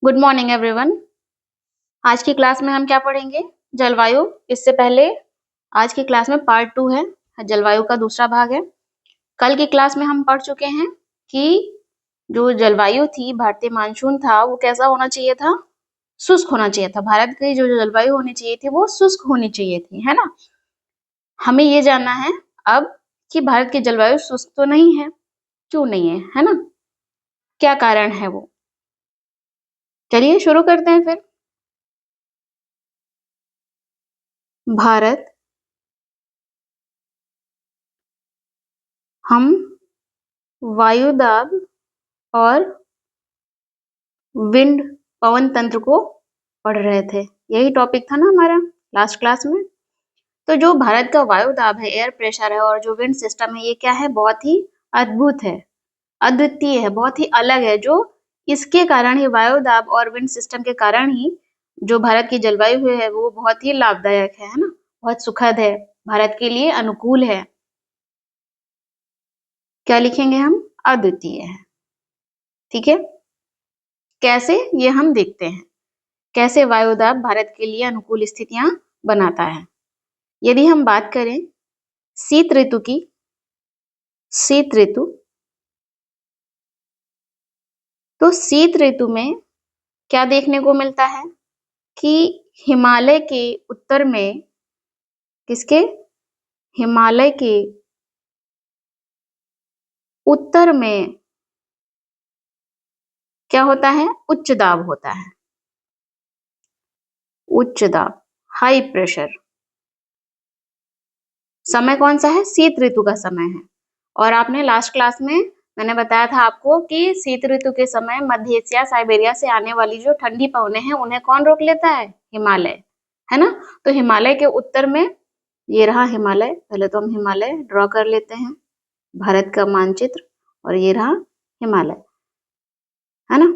Good morning everyone. आज की class में हम क्या पढ़ेंगे? जलवायु। इससे पहले आज की क्लास में पार्ट 2 है, जलवायु का दूसरा भाग है। कल की क्लास में हम पढ़ चुके हैं कि जो जलवायु थी, भारतीय मानसून था, वो कैसा होना चाहिए था? शुष्क होना चाहिए था। भारत की जो जलवायु होनी चाहिए थी वो शुष्क होनी चाहिए थी, है ना। हमें ये जानना है अब कि भारत की जलवायु शुष्क तो नहीं है, क्यों नहीं है ना, क्या कारण है वो। चलिए शुरू करते हैं फिर। भारत हम वायुदाब और विंड पवन तंत्र को पढ़ रहे थे। यही टॉपिक था ना हमारा लास्ट क्लास में। तो जो भारत का वायु दाब है, एयर प्रेशर है, और जो विंड सिस्टम है, ये क्या है? बहुत ही अद्भुत है, अद्वितीय है, बहुत ही अलग है। जो इसके कारण ही, वायु दाब और विंड सिस्टम के कारण ही जो भारत की जलवायु है वो बहुत ही लाभदायक है ना, बहुत सुखद है, भारत के लिए अनुकूल है। क्या लिखेंगे हम? अद्वितीय है। ठीक है, कैसे, ये हम देखते हैं। कैसे वायुदाब भारत के लिए अनुकूल स्थितियां बनाता है। यदि हम बात करें शीत ऋतु की, शीत ऋतु, तो शीत ऋतु में क्या देखने को मिलता है कि हिमालय के उत्तर में, किसके? हिमालय के उत्तर में क्या होता है? उच्च दाब होता है। उच्च दाब, हाई प्रेशर। समय कौन सा है? शीत ऋतु का समय है। और आपने लास्ट क्लास में मैंने बताया था आपको कि शीत ऋतु के समय मध्य एशिया, साइबेरिया से आने वाली जो ठंडी पवनें हैं उन्हें कौन रोक लेता है? हिमालय, है ना। तो हिमालय के उत्तर में ये रहा हिमालय। पहले तो हम हिमालय ड्रॉ कर लेते हैं, भारत का मानचित्र, और ये रहा हिमालय, है ना।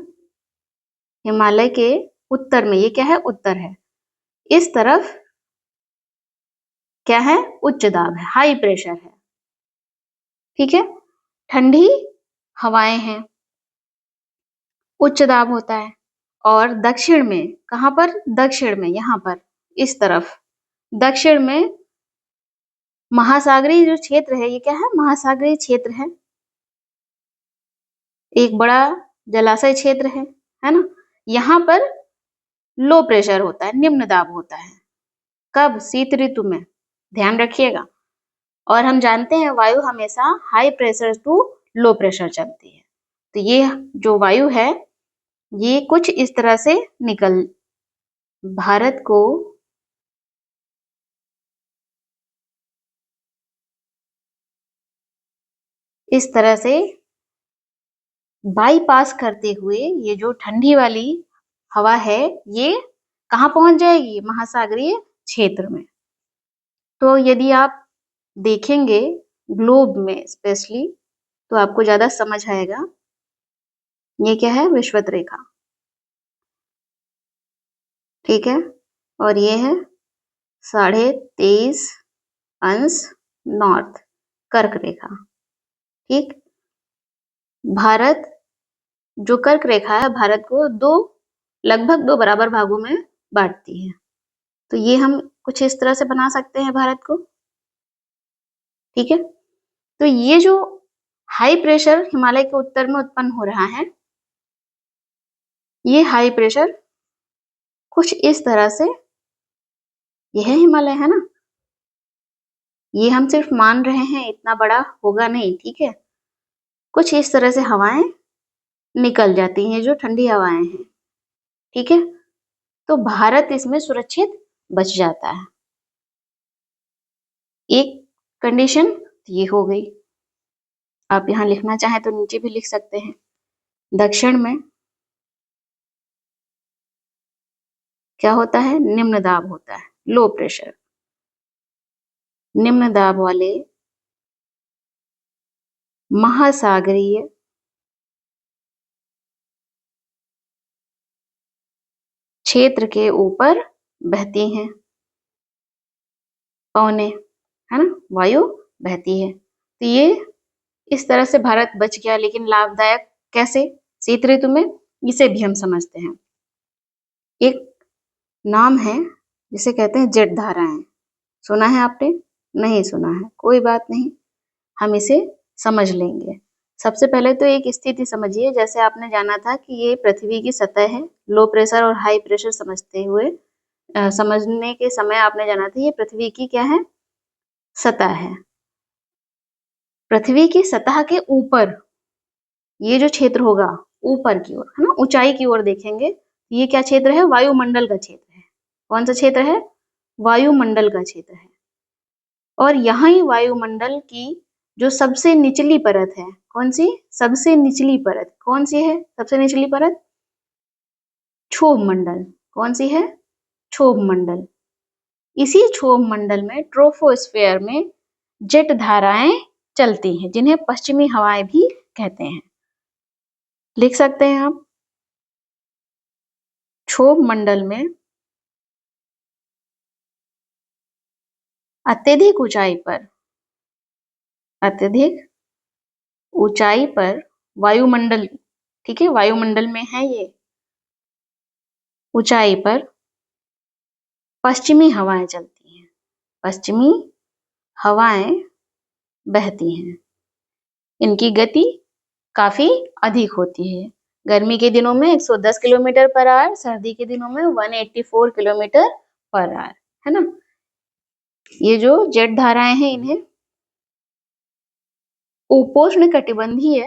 हिमालय के उत्तर में ये क्या है? उत्तर है। इस तरफ क्या है? उच्च दाब है, हाई प्रेशर है। ठीक है, ठंडी हवाएं हैं, उच्च दाब होता है। और दक्षिण में, कहां पर? दक्षिण में, यहां पर, इस तरफ दक्षिण में महासागरीय जो क्षेत्र है, ये क्या है? महासागरीय क्षेत्र है, एक बड़ा जलाशय क्षेत्र है ना। यहाँ पर लो प्रेशर होता है, निम्न दाब होता है। कब? शीत ऋतु में, ध्यान रखिएगा। और हम जानते हैं वायु हमेशा high pressure to low pressure चलती है। तो ये जो वायु है ये कुछ इस तरह से निकल, भारत को इस तरह से बाईपास करते हुए ये जो ठंडी वाली हवा है ये कहाँ पहुंच जाएगी? महासागरीय क्षेत्र में। तो यदि आप देखेंगे ग्लोब में स्पेशली, तो आपको ज्यादा समझ आएगा। ये क्या है? विषुवत रेखा, ठीक है। और ये है 23.5 नॉर्थ, कर्क रेखा। ठीक, भारत जो कर्क रेखा है भारत को लगभग दो बराबर भागों में बांटती है। तो ये हम कुछ इस तरह से बना सकते हैं भारत को। ठीक है, तो ये जो हाई प्रेशर हिमालय के उत्तर में उत्पन्न हो रहा है, ये हाई प्रेशर कुछ इस तरह से, यह है हिमालय, है ना। ये हम सिर्फ मान रहे हैं, इतना बड़ा होगा नहीं, ठीक है। कुछ इस तरह से हवाएं निकल जाती हैं, जो ठंडी हवाएं हैं, ठीक है। तो भारत इसमें सुरक्षित बच जाता है। एक कंडीशन ये हो गई। आप यहाँ लिखना चाहें तो नीचे भी लिख सकते हैं। दक्षिण में क्या होता है? निम्न दाब होता है, लो प्रेशर। निम्न दाब वाले महासागरीय क्षेत्र के ऊपर बहती हैं पवनें, है ना, वायु बहती है। तो ये इस तरह से भारत बच गया, लेकिन लाभदायक कैसे? शीत ऋतु में, इसे भी हम समझते हैं। एक नाम है जिसे कहते हैं जेट धाराएं। सुना है आपने? नहीं सुना है, कोई बात नहीं, हम इसे समझ लेंगे। सबसे पहले तो एक स्थिति समझिए, जैसे आपने जाना था कि ये पृथ्वी की सतह है, लो प्रेशर और हाई प्रेशर समझते हुए समझने के समय आपने जाना था ये पृथ्वी की क्या है? सतह है। पृथ्वी की सतह के ऊपर ये जो क्षेत्र होगा ऊपर की ओर, है ना, ऊंचाई की ओर देखेंगे, ये क्या क्षेत्र है? वायुमंडल का क्षेत्र है। कौन सा क्षेत्र है? वायुमंडल का क्षेत्र है। और यहाँ ही वायुमंडल की जो सबसे निचली परत है, कौन सी? सबसे निचली परत कौन सी है? सबसे निचली परत क्षोभ मंडल। कौन सी है? क्षोभ मंडल। इसी क्षोभ मंडल में ट्रोपोस्फेयर में जेट धाराएं चलती हैं, जिन्हें पश्चिमी हवाएं भी कहते हैं। लिख सकते हैं आप, क्षोभ मंडल में अत्यधिक ऊंचाई पर, अत्यधिक ऊंचाई पर वायुमंडल, ठीक है, वायुमंडल में है ये, ऊंचाई पर पश्चिमी हवाएं चलती हैं, पश्चिमी हवाएं बहती हैं। इनकी गति काफी अधिक होती है। गर्मी के दिनों में 110 किलोमीटर पर आवर, सर्दी के दिनों में 184 किलोमीटर पर आवर, है ना। ये जो जेट धाराएं हैं इन्हें उपोष्ण कटिबंधीय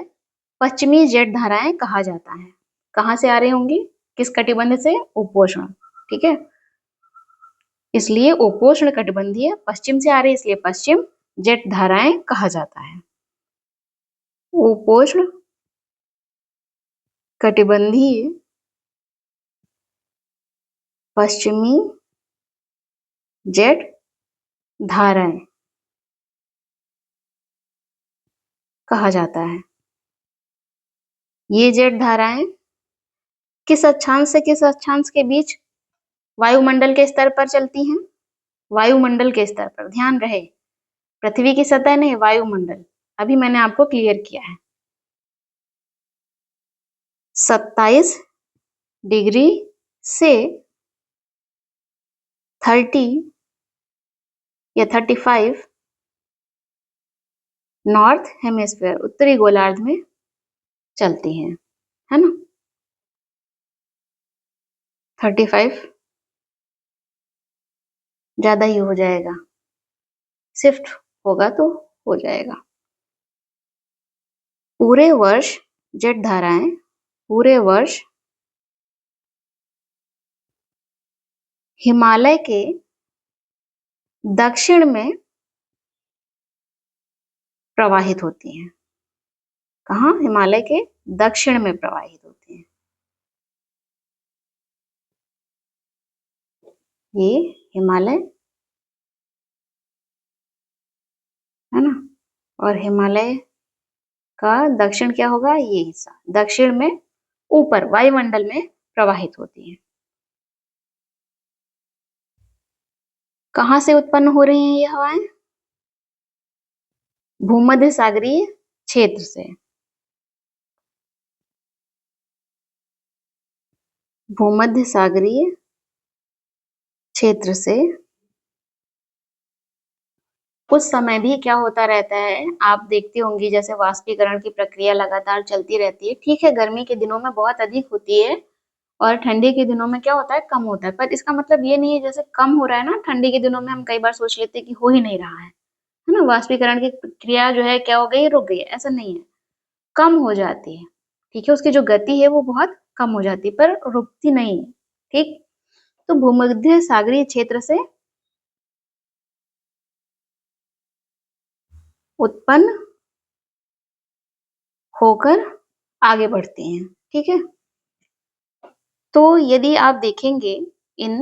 पश्चिमी जेट धाराएं कहा जाता है। कहाँ से आ रही होंगी? किस कटिबंध से? उपोष्ण, ठीक है। इसलिए उपोष्ण कटिबंधीय पश्चिम से आ रही है, इसलिए पश्चिम जेट धाराएं कहा जाता है। उपोष्ण कटिबंधीय पश्चिमी जेट धाराएं कहा जाता है। ये जेट धाराएं किस अक्षांश से किस अक्षांश के बीच वायुमंडल के स्तर पर चलती हैं? वायुमंडल के स्तर पर, ध्यान रहे, पृथ्वी की सतह नहीं, वायुमंडल। अभी मैंने आपको क्लियर किया है। 27 डिग्री से 30 या 35 नॉर्थ हेमिस्फीयर, उत्तरी गोलार्ध में चलती हैं, है ना। 35 ज्यादा ही हो जाएगा, शिफ्ट होगा तो हो जाएगा। पूरे वर्ष जेट धाराएं पूरे वर्ष हिमालय के दक्षिण में प्रवाहित होती हैं। कहाँ? हिमालय के दक्षिण में प्रवाहित होती हैं। ये हिमालय, है ना, और हिमालय का दक्षिण क्या होगा? ये हिस्सा दक्षिण में ऊपर वायुमंडल में प्रवाहित होती है। कहाँ से उत्पन्न हो रही हैं ये हवाएं? भूमध्य सागरीय क्षेत्र से। भूमध्य सागरीय क्षेत्र से उस समय भी क्या होता रहता है, आप देखते होंगे, जैसे वाष्पीकरण की प्रक्रिया लगातार चलती रहती है। ठीक है, गर्मी के दिनों में बहुत अधिक होती है और ठंडी के दिनों में क्या होता है? कम होता है। पर इसका मतलब ये नहीं है जैसे कम हो रहा है ना ठंडी के दिनों में, हम कई बार सोच लेते हैं कि हो ही नहीं रहा है ना, वाष्पीकरण की प्रक्रिया जो है क्या हो गई? रुक गई है। ऐसा नहीं है, कम हो जाती है, ठीक है, उसकी जो गति है वो बहुत कम हो जाती है, पर रुकती नहीं है, ठीक। तो भूमध्य सागरीय क्षेत्र से उत्पन्न होकर आगे बढ़ती हैं, ठीक है। तो यदि आप देखेंगे इन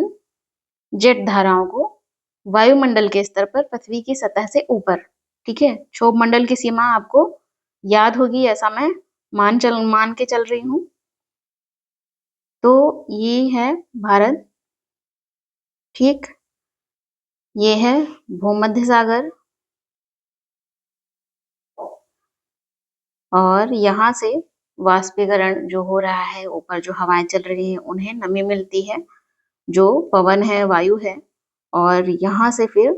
जेट धाराओं को वायुमंडल के स्तर पर पृथ्वी की सतह से ऊपर, ठीक है, क्षोभ मंडल की सीमा आपको याद होगी, ऐसा मैं मान के चल रही हूं। तो ये है भारत, ठीक, ये है भूमध्य सागर, और यहाँ से वाष्पीकरण जो हो रहा है, ऊपर जो हवाएं चल रही हैं उन्हें नमी मिलती है, जो पवन है, वायु है, और यहाँ से फिर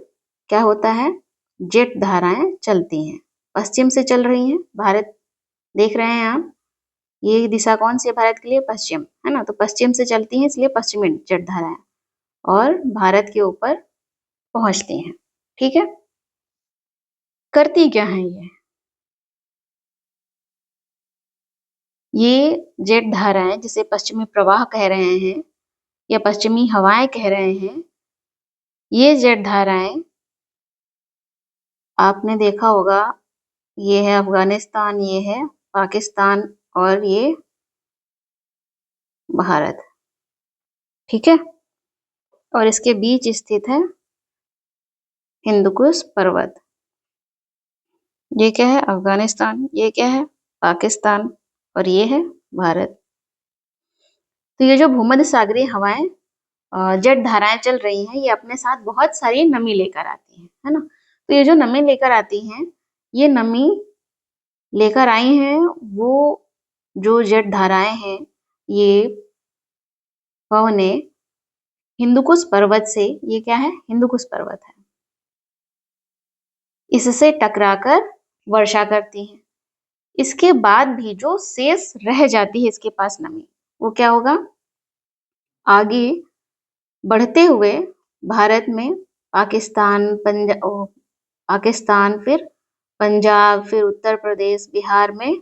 क्या होता है, जेट धाराएं चलती हैं, पश्चिम से चल रही हैं। भारत देख रहे हैं आप, ये दिशा कौन सी है भारत के लिए, पश्चिम, है ना। तो पश्चिम से चलती हैं, इसलिए पश्चिमी जेट धाराएं, और भारत के ऊपर पहुंचती हैं। ठीक है, करती क्या है ये जेट धाराएं, जिसे पश्चिमी प्रवाह कह रहे हैं या पश्चिमी हवाएं कह रहे हैं, ये जेट धाराएं आपने देखा होगा, ये है अफगानिस्तान, ये है पाकिस्तान, और ये भारत। ठीक है, और इसके बीच स्थित है हिंदुकुश पर्वत। ये क्या है, अफगानिस्तान, ये क्या है, पाकिस्तान, और ये है भारत। तो ये जो भूमध्य सागरीय हवाएं, जेट धाराएं चल रही हैं, ये अपने साथ बहुत सारी नमी लेकर आती हैं, है ना। तो ये जो नमी लेकर आती हैं, ये नमी लेकर आई हैं, वो जो जेट धाराएं हैं, ये पवनें हिंदुकुश पर्वत से, ये क्या है, हिंदुकुश पर्वत है, इससे टकराकर वर्षा करती हैं। इसके बाद भी जो शेष रह जाती है इसके पास नमी, वो क्या होगा, आगे बढ़ते हुए भारत में पाकिस्तान, फिर पंजाब, फिर उत्तर प्रदेश, बिहार में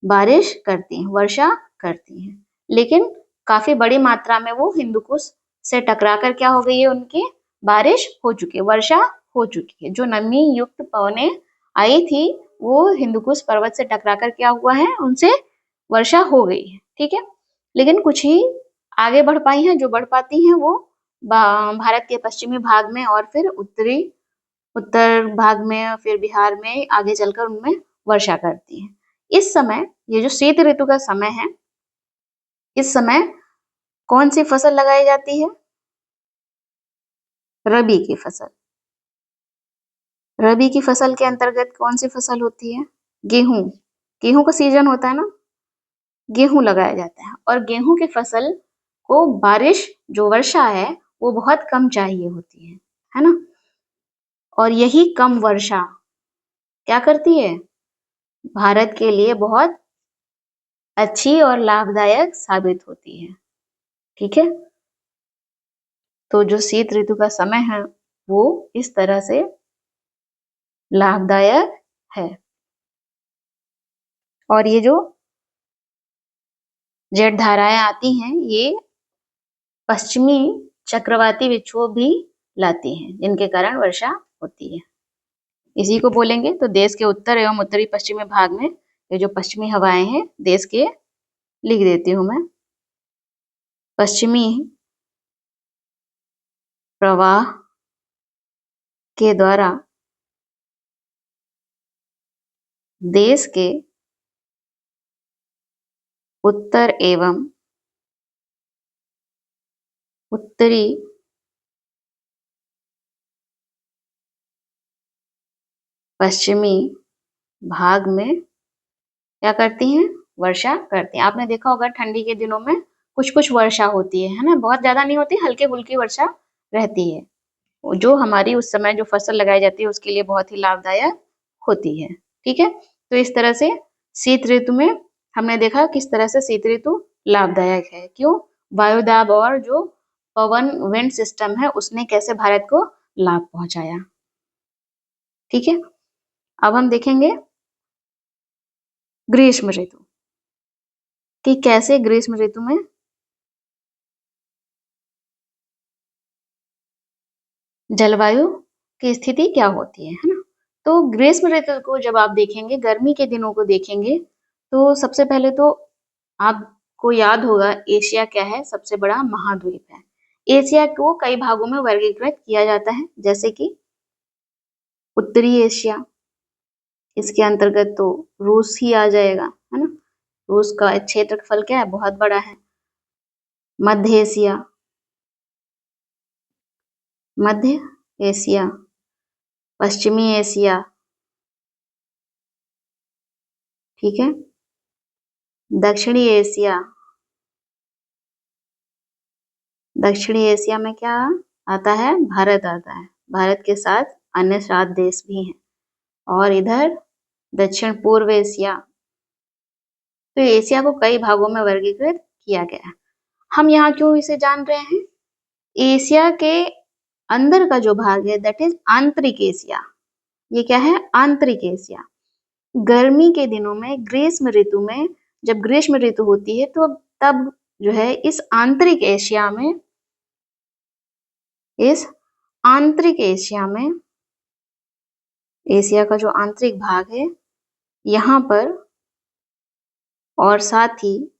बारिश करती हैं, वर्षा करती हैं। लेकिन काफी बड़ी मात्रा में वो हिंदुकुश से टकराकर क्या हो गई है, उनकी बारिश हो चुकी है, वर्षा हो चुकी है। जो नमी युक्त पवनें आई थी, वो हिंदुकुश पर्वत से टकराकर क्या हुआ है, उनसे वर्षा हो गई है। ठीक है, लेकिन कुछ ही आगे बढ़ पाई हैं, जो बढ़ पाती हैं वो भारत के पश्चिमी भाग में, और फिर उत्तर भाग में, फिर बिहार में आगे चलकर उनमें वर्षा करती हैं। इस समय, ये जो शीत ऋतु का समय है, इस समय कौन सी फसल लगाई जाती है, रबी की फसल। रबी की फसल के अंतर्गत कौन सी फसल होती है, गेहूं। गेहूं का सीजन होता है ना, गेहूं लगाया जाता है, और गेहूं की फसल को बारिश, जो वर्षा है, वो बहुत कम चाहिए होती है ना। और यही कम वर्षा क्या करती है, भारत के लिए बहुत अच्छी और लाभदायक साबित होती है। ठीक है, तो जो शीत ऋतु का समय है, वो इस तरह से लाभदायक है। और ये जो जेट धाराएं आती हैं, ये पश्चिमी चक्रवाती विक्षोभ भी लाती हैं, जिनके कारण वर्षा होती है। इसी को बोलेंगे, तो देश के उत्तर एवं उत्तरी पश्चिमी भाग में ये जो पश्चिमी हवाएं हैं, देश के, लिख देती हूँ मैं, पश्चिमी प्रवाह के द्वारा देश के उत्तर एवं उत्तरी पश्चिमी भाग में क्या करती हैं, वर्षा करती हैं। आपने देखा होगा ठंडी के दिनों में कुछ कुछ वर्षा होती है ना, बहुत ज्यादा नहीं होती, हल्की फुल्की वर्षा रहती है, जो हमारी उस समय जो फसल लगाई जाती है उसके लिए बहुत ही लाभदायक होती है। ठीक है, तो इस तरह से शीत ऋतु में हमने देखा किस तरह से शीत ऋतु लाभदायक है। क्यों, वायुदाब और जो पवन विंड सिस्टम है, उसने कैसे भारत को लाभ पहुंचाया। ठीक है, अब हम देखेंगे ग्रीष्म ऋतु, कि कैसे ग्रीष्म ऋतु में जलवायु की स्थिति क्या होती है ना। तो ग्रीष्म ऋतु को जब आप देखेंगे, गर्मी के दिनों को देखेंगे, तो सबसे पहले तो आपको याद होगा, एशिया क्या है, सबसे बड़ा महाद्वीप है। एशिया को कई भागों में वर्गीकृत किया जाता है, जैसे कि उत्तरी एशिया, इसके अंतर्गत तो रूस ही आ जाएगा, है ना। रूस का क्षेत्रफल क्या है, बहुत बड़ा है। मध्य एशिया, मध्य एशिया, पश्चिमी एशिया, ठीक है, दक्षिणी एशिया, दक्षिणी एशिया में क्या आता है? भारत आता है। भारत के साथ अन्य 7 देश भी हैं। और इधर दक्षिण पूर्व एशिया। तो एशिया को कई भागों में वर्गीकृत किया गया है। हम यहाँ क्यों इसे जान रहे हैं? एशिया के अंदर का जो भाग है दैट इज आंतरिक एशिया। ये क्या है? आंतरिक एशिया। गर्मी के दिनों में, ग्रीष्म ऋतु में, जब ग्रीष्म ऋतु होती है तो तब जो है इस आंतरिक एशिया में, एशिया का जो आंतरिक भाग है यहाँ पर, और साथ ही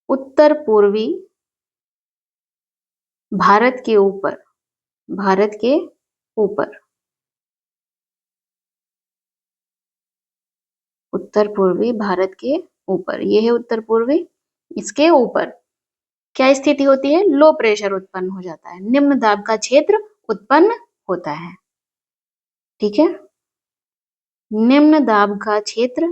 उत्तर पूर्वी भारत के ऊपर, उत्तर पूर्वी भारत के ऊपर, ये है उत्तर पूर्वी, इसके ऊपर क्या स्थिति होती है? लो प्रेशर उत्पन्न हो जाता है, निम्न दाब का क्षेत्र उत्पन्न होता है। ठीक है, निम्न दाब का क्षेत्र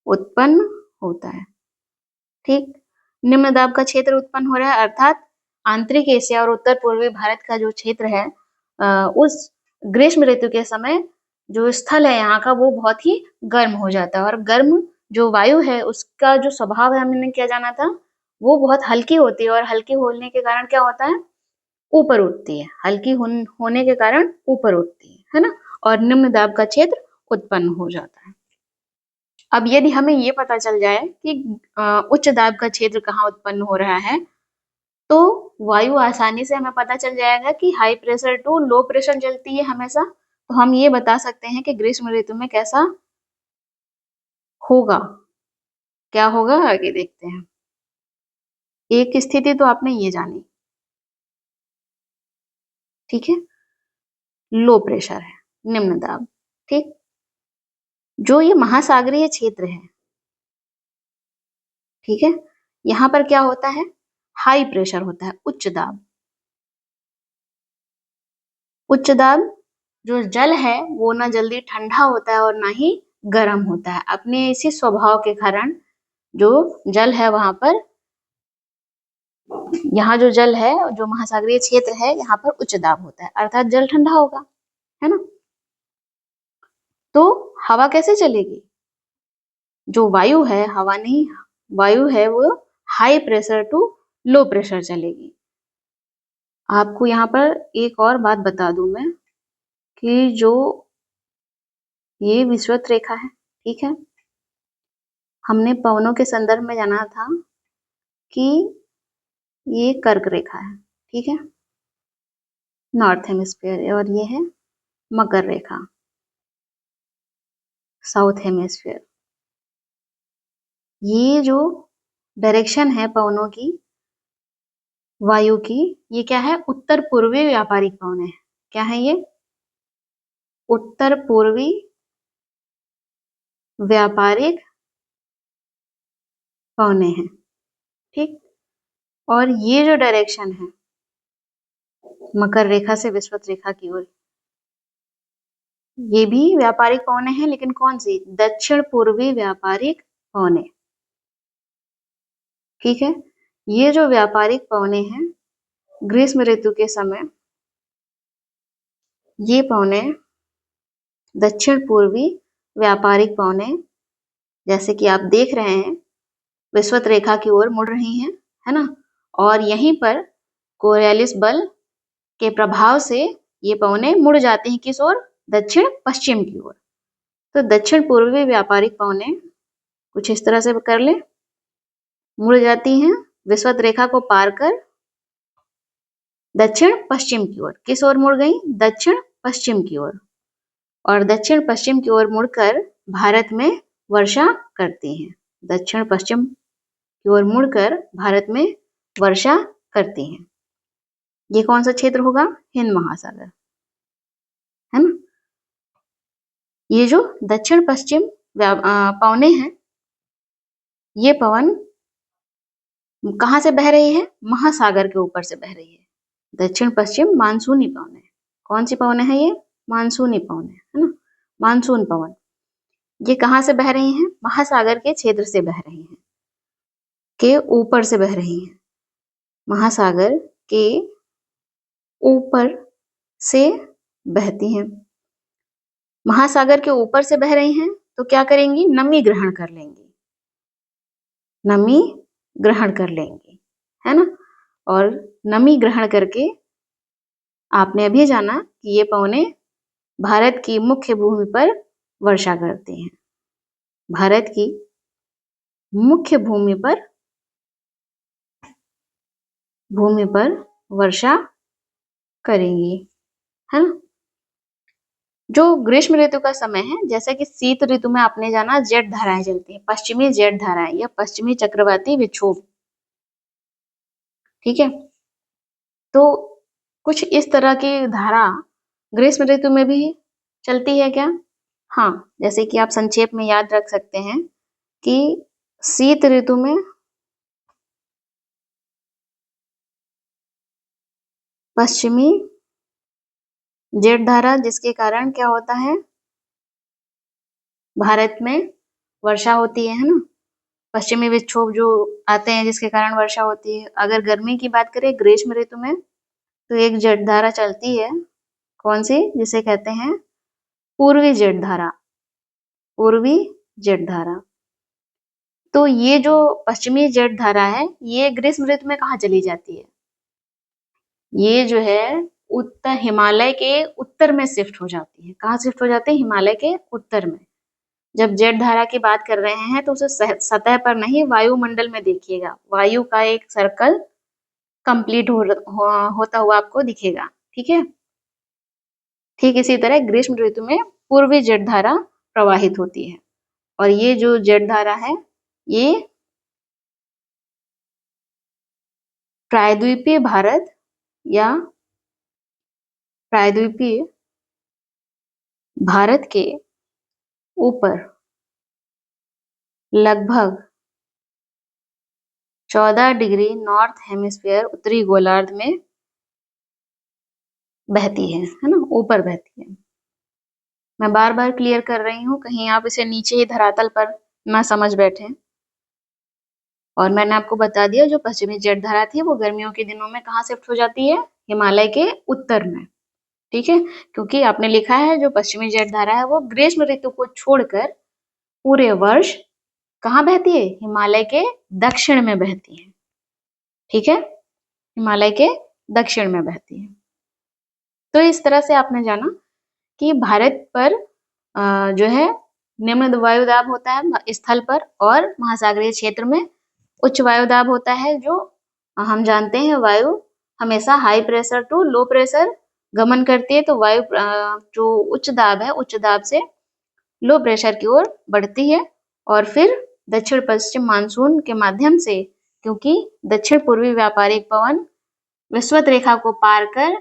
उत्पन्न होता है। ठीक, निम्न दाब का क्षेत्र उत्पन्न हो रहा है, अर्थात आंतरिक एशिया और उत्तर पूर्वी भारत का जो क्षेत्र है उस ग्रीष्म ऋतु के समय जो स्थल है यहाँ का वो बहुत ही गर्म हो जाता है। और गर्म जो वायु है उसका जो स्वभाव है हमने क्या जाना था? वो बहुत हल्की होती है, और हल्की होने के कारण क्या होता है? ऊपर उठती है। हल्की होने के कारण ऊपर उठती है ना? और निम्न दाब का क्षेत्र उत्पन्न हो जाता है। अब यदि हमें ये पता चल जाए कि उच्च दाब का क्षेत्र कहाँ उत्पन्न हो रहा है, तो वायु आसानी से हमें पता चल जाएगा कि high pressure to low pressure चलती है हमेशा। तो हम ये बता सकते हैं कि ग्रीष्म ऋतु में कैसा होगा, क्या होगा आगे देखते हैं। एक स्थिति तो आपने ये जानी, ठीक है, लो प्रेशर है, निम्न दाब। ठीक, जो ये महासागरीय क्षेत्र है, ठीक है, यहाँ पर क्या होता है? हाई प्रेशर होता है, उच्च दाब। उच्च दाब जो जल है वो ना जल्दी ठंडा होता है और ना ही गर्म होता है। अपने इसी स्वभाव के कारण जो जल है वहां पर, यहाँ जो जल है, जो महासागरीय क्षेत्र है, यहाँ पर उच्च दाब होता है, अर्थात जल ठंडा होगा, है ना? तो हवा कैसे चलेगी? जो वायु है, हवा नहीं, वायु है वो high pressure to low pressure चलेगी। आपको यहाँ पर एक और बात बता दूं मैं कि जो ये विषुवत रेखा है, ठीक है, हमने पवनों के संदर्भ में जाना था कि ये कर्क रेखा है, ठीक है, नॉर्थ हेमिस्फीयर, और ये है मकर रेखा, साउथ हेमिस्फीयर। ये जो डायरेक्शन है पवनों की, वायु की, ये क्या है? उत्तर पूर्वी व्यापारिक पवन है। क्या है ये? उत्तर पूर्वी व्यापारिक पवने हैं। ठीक, और ये जो डायरेक्शन है मकर रेखा से विषुवत रेखा की ओर, ये भी व्यापारिक पवने हैं, लेकिन कौन सी? दक्षिण पूर्वी व्यापारिक पवने। ठीक है, ये जो व्यापारिक पवने हैं ग्रीष्म ऋतु के समय, ये पवने दक्षिण पूर्वी व्यापारिक पवने, जैसे कि आप देख रहे हैं, विषुवत रेखा की ओर मुड़ रही हैं, है ना? और यहीं पर कोरियालिस बल के प्रभाव से ये पवने मुड़ जाते हैं, किस ओर? दक्षिण पश्चिम की ओर। तो दक्षिण पूर्वी व्यापारिक पवने कुछ इस तरह से कर ले, मुड़ जाती हैं विषुवत रेखा को पार कर दक्षिण पश्चिम की ओर। किस ओर मुड़ गई? दक्षिण पश्चिम की ओर। और दक्षिण पश्चिम की ओर मुड़कर भारत में वर्षा करती हैं। दक्षिण पश्चिम की ओर मुड़कर भारत में वर्षा करती हैं। ये कौन सा क्षेत्र होगा? हिंद महासागर, है ना? ये जो दक्षिण पश्चिम पवने हैं, ये पवन कहाँ से बह रही है? महासागर के ऊपर से बह रही है। दक्षिण पश्चिम मानसूनी पवन है। कौन सी पवन है ये? मानसूनी पवन है ना? मानसून पवन। ये कहाँ से बह रही हैं? महासागर के क्षेत्र से बह रही हैं, के ऊपर से बह रही हैं। महासागर के ऊपर से बहती हैं। महासागर के ऊपर से बह रही हैं तो क्या करेंगी? नमी ग्रहण कर लेंगी, नमी ग्रहण कर लेंगी, है ना। और नमी ग्रहण करके आपने अभी जाना कि ये पवने भारत की मुख्य भूमि पर वर्षा करती हैं। भारत की मुख्य भूमि पर वर्षा करेंगी, है ना। जो ग्रीष्म ऋतु का समय है, जैसा कि शीत ऋतु में आपने जाना जेट धाराएं चलती हैं, पश्चिमी जेट धाराएं या पश्चिमी चक्रवाती विक्षोभ, ठीक है। तो कुछ इस तरह की धारा ग्रीष्म ऋतु में भी चलती है क्या? हाँ, जैसे कि आप संक्षेप में याद रख सकते हैं कि शीत ऋतु में पश्चिमी जेट धारा, जिसके कारण क्या होता है? भारत में वर्षा होती है ना। पश्चिमी विक्षोभ जो आते हैं जिसके कारण वर्षा होती है। अगर गर्मी की बात करें ग्रीष्म ऋतु में, तो एक जेट धारा चलती है, कौन सी? जिसे कहते हैं पूर्वी जेट धारा, पूर्वी जेट धारा। तो ये जो पश्चिमी जेट धारा है, ये ग्रीष्म ऋतु में कहाँ चली जाती है? ये जो है उत्तर हिमालय के उत्तर में शिफ्ट हो जाती है। कहाँ शिफ्ट हो जाती है? हिमालय के उत्तर में। जब जेट धारा की बात कर रहे हैं तो उसे सतह पर नहीं, वायुमंडल में देखिएगा। वायु का एक सर्कल कंप्लीट होता हुआ आपको दिखेगा, ठीक है। ठीक इसी तरह ग्रीष्म ऋतु में पूर्वी जेट धारा प्रवाहित होती है, और ये जो जेट धारा है ये प्रायद्वीपीय भारत या प्रायद्वीपीय भारत के ऊपर लगभग 14 डिग्री नॉर्थ हेमिस्फीयर उत्तरी गोलार्ध में बहती है ना, ऊपर बहती है। मैं बार बार क्लियर कर रही हूँ, कहीं आप इसे नीचे ही धरातल पर ना समझ बैठे। और मैंने आपको बता दिया जो पश्चिमी जेट धारा थी वो गर्मियों के दिनों में कहाँ शिफ्ट हो जाती है? हिमालय के उत्तर में, ठीक है। क्योंकि आपने लिखा है जो पश्चिमी जेट धारा है वो ग्रीष्म ऋतु को छोड़कर पूरे वर्ष कहाँ बहती है? हिमालय के दक्षिण में बहती है, ठीक है। हिमालय के दक्षिण में बहती है। तो इस तरह से आपने जाना कि भारत पर जो है निम्न वायुदाब होता है स्थल पर, और महासागरीय क्षेत्र में उच्च वायुदाब होता है। जो हम जानते हैं वायु हमेशा high pressure to low pressure गमन करती है, तो वायु जो उच्च दाब है, उच्च दाब से लो प्रेशर की ओर बढ़ती है, और फिर दक्षिण पश्चिम मानसून के माध्यम से, क्योंकि दक्षिण पूर्वी व्यापारिक पवन विषुवत रेखा को पार कर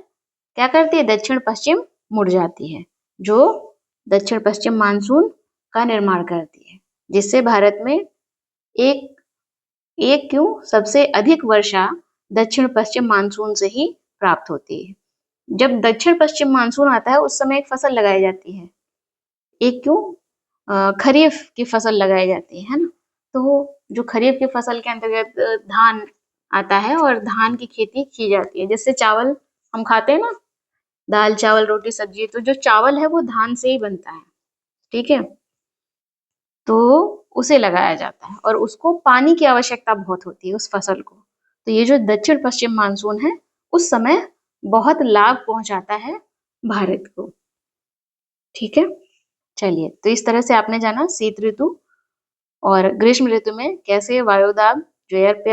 क्या करती है? दक्षिण पश्चिम मुड़ जाती है, जो दक्षिण पश्चिम मानसून का निर्माण करती है, जिससे भारत में एक क्यों सबसे अधिक वर्षा दक्षिण पश्चिम मानसून से ही प्राप्त होती है। जब दक्षिण पश्चिम मानसून आता है उस समय एक फसल लगाई जाती है, एक क्यों खरीफ की फसल लगाई जाती है ना। तो जो खरीफ की फसल के अंतर्गत धान आता है और धान की खेती की जाती है, जिससे चावल हम खाते हैं ना, दाल चावल रोटी सब्जी। तो जो चावल है वो धान से ही बनता है, ठीक है। तो उसे लगाया जाता है और उसको पानी की आवश्यकता बहुत होती है उस फसल को। तो ये जो दक्षिण पश्चिम मानसून है उस समय बहुत लाभ पहुंचाता है भारत को, ठीक है। चलिए, तो इस तरह से आपने जाना शीत ऋतु और ग्रीष्म ऋतु में कैसे वायुदाब जो एयर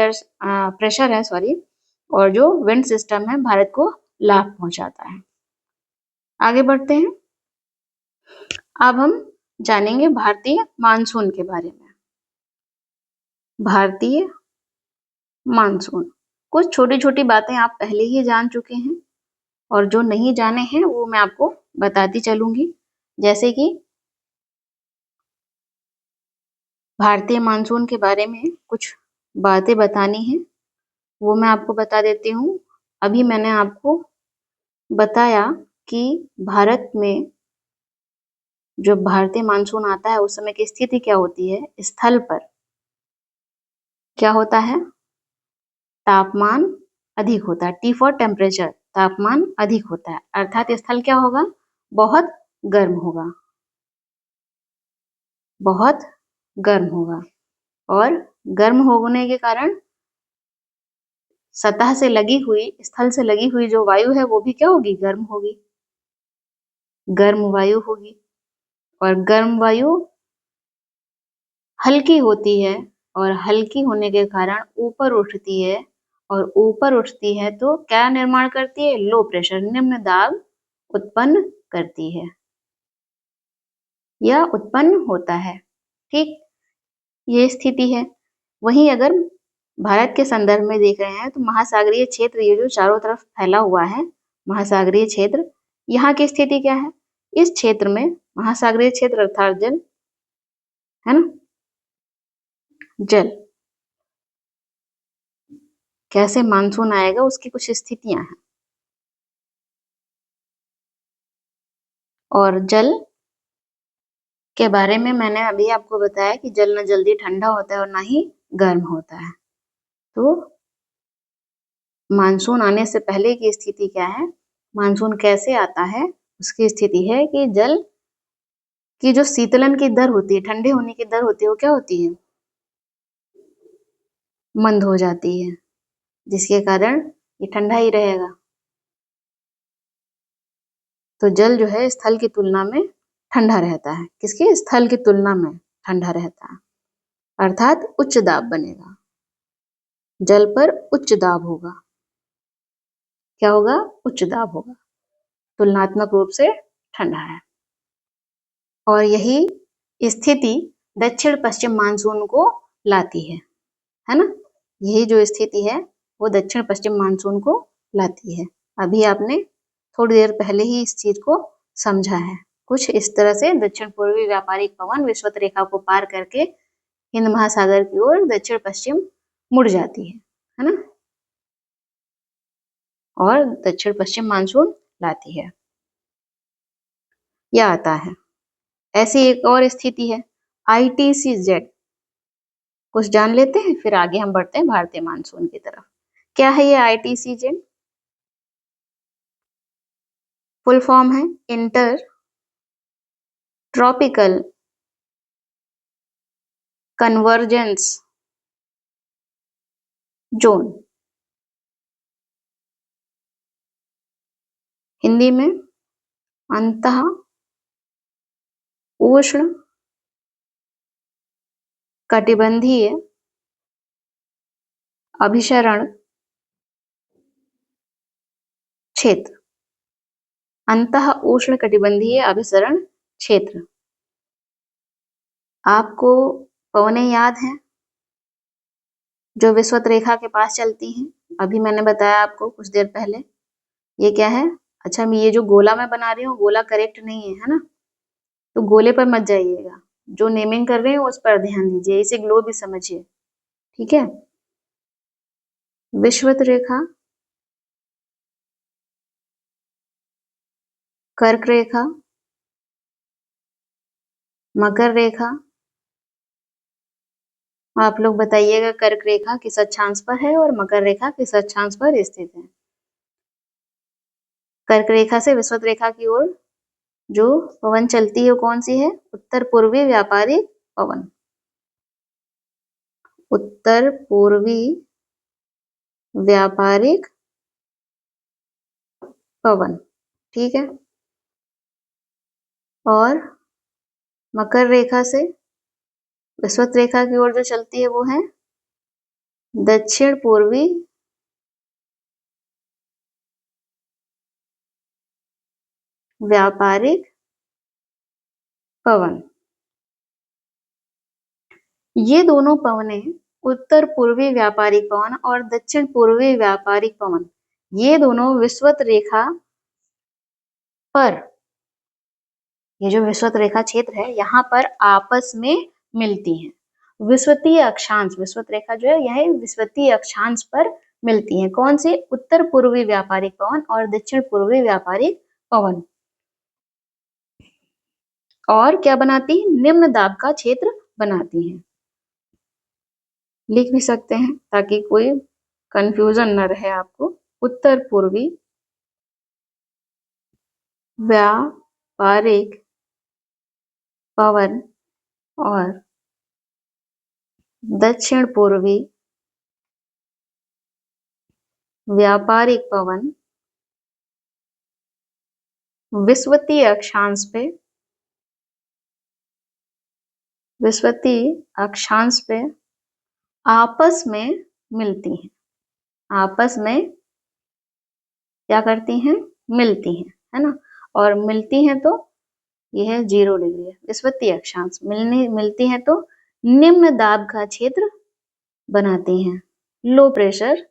प्रेशर है सॉरी, और जो विंड सिस्टम है भारत को लाभ पहुंचाता है। आगे बढ़ते हैं। अब हम जानेंगे भारतीय मानसून के बारे में। भारतीय मानसून, कुछ छोटी छोटी बातें आप पहले ही जान चुके हैं, और जो नहीं जाने हैं वो मैं आपको बताती चलूंगी। जैसे कि भारतीय मानसून के बारे में कुछ बातें बतानी है, वो मैं आपको बता देती हूँ। अभी मैंने आपको बताया कि भारत में जब भारतीय मानसून आता है उस समय की स्थिति क्या होती है? स्थल पर क्या होता है? तापमान अधिक होता है। टी फॉर टेम्परेचर, तापमान अधिक होता है, अर्थात स्थल क्या होगा? बहुत गर्म होगा, बहुत गर्म होगा। और गर्म होने के कारण सतह से लगी हुई, स्थल से लगी हुई जो वायु है वो भी क्या होगी? गर्म होगी, गर्म वायु होगी। और गर्म वायु हल्की होती है और हल्की होने के कारण ऊपर उठती है, और ऊपर उठती है तो क्या निर्माण करती है? लो प्रेशर, निम्न दाब उत्पन्न करती है या उत्पन्न होता है। ठीक, ये स्थिति है। वहीं अगर भारत के संदर्भ में देख रहे हैं तो महासागरीय क्षेत्र, ये जो चारों तरफ फैला हुआ है महासागरीय क्षेत्र, यहाँ की स्थिति क्या है? इस क्षेत्र में महासागरीय क्षेत्र अर्थात जल है ना, जल। कैसे मानसून आएगा उसकी कुछ स्थितियां हैं। और जल के बारे में मैंने अभी आपको बताया कि जल न जल्दी ठंडा होता है और ना ही गर्म होता है। तो मानसून आने से पहले की स्थिति क्या है? मानसून कैसे आता है उसकी स्थिति है कि जल की जो शीतलन की दर होती है, ठंडे होने की दर होती है, वो क्या होती है? मंद हो जाती है, जिसके कारण ये ठंडा ही रहेगा। तो जल जो है स्थल की तुलना में ठंडा रहता है। किसके? स्थल की तुलना में ठंडा रहता है, अर्थात उच्च दाब बनेगा, जल पर उच्च दाब होगा। क्या होगा? उच्च दाब होगा, तुलनात्मक रूप से ठंडा है। और यही स्थिति दक्षिण पश्चिम मानसून को लाती है ना? यही जो स्थिति है वो दक्षिण पश्चिम मानसून को लाती है। अभी आपने थोड़ी देर पहले ही इस चीज को समझा है। कुछ इस तरह से दक्षिण पूर्वी व्यापारिक पवन विषुवत रेखा को पार करके हिंद महासागर की ओर दक्षिण पश्चिम मुड़ जाती है ना, और दक्षिण पश्चिम मानसून लाती है या आता है। ऐसी एक और स्थिति है ITCZ, कुछ जान लेते हैं फिर आगे हम बढ़ते हैं भारतीय मानसून की तरफ। क्या है ये ITCZ? फुल फॉर्म है inter tropical convergence zone, Hindi में अंतः उष्ण कटिबंधीय अभिसरण क्षेत्र, अंतः उष्ण कटिबंधीय अभिसरण क्षेत्र। आपको पवनें याद हैं जो विषुवत रेखा के पास चलती हैं? अभी मैंने बताया आपको कुछ देर पहले। ये क्या है? अच्छा, मैं ये जो गोला मैं बना रही हूँ गोला करेक्ट नहीं है, है ना? तो गोले पर मत जाइएगा, जो नेमिंग कर रहे हैं उस पर ध्यान दीजिए, इसे ग्लोब भी समझिए, ठीक है? विषुवत रेखा, कर्क रेखा, मकर रेखा। आप लोग बताइएगा कर्क रेखा किस अक्षांश पर है और मकर रेखा किस अक्षांश पर स्थित है? कर्क रेखा से विषुवत रेखा की ओर जो पवन चलती है वो कौन सी है? उत्तर पूर्वी व्यापारिक पवन, उत्तर पूर्वी व्यापारिक पवन, ठीक है? और मकर रेखा से विषुवत रेखा की ओर जो चलती है वो है दक्षिण पूर्वी व्यापारिक पवन। ये दोनों पवनें, उत्तर पूर्वी व्यापारिक पवन और दक्षिण पूर्वी व्यापारिक पवन, ये दोनों विषुवत रेखा पर, ये जो विषुवत रेखा क्षेत्र है यहाँ पर आपस में मिलती हैं। विषुवतीय अक्षांश, विषुवत रेखा जो है यह विषुवतीय अक्षांश पर मिलती हैं। कौन से? उत्तर पूर्वी व्यापारिक पवन और दक्षिण पूर्वी व्यापारिक पवन। और क्या बनाती है? निम्न दाब का क्षेत्र बनाती हैं। लिख भी सकते हैं ताकि कोई कंफ्यूजन न रहे आपको। उत्तर पूर्वी व्यापारिक पवन और दक्षिण पूर्वी व्यापारिक पवन विषुवतीय अक्षांश पे आपस में मिलती हैं। आपस में क्या करती हैं? मिलती हैं, है ना। और मिलती हैं तो यह 0 डिग्री है, विषुवतीय अक्षांश। मिलती हैं तो निम्न दाब का क्षेत्र बनाती हैं। लो प्रेशर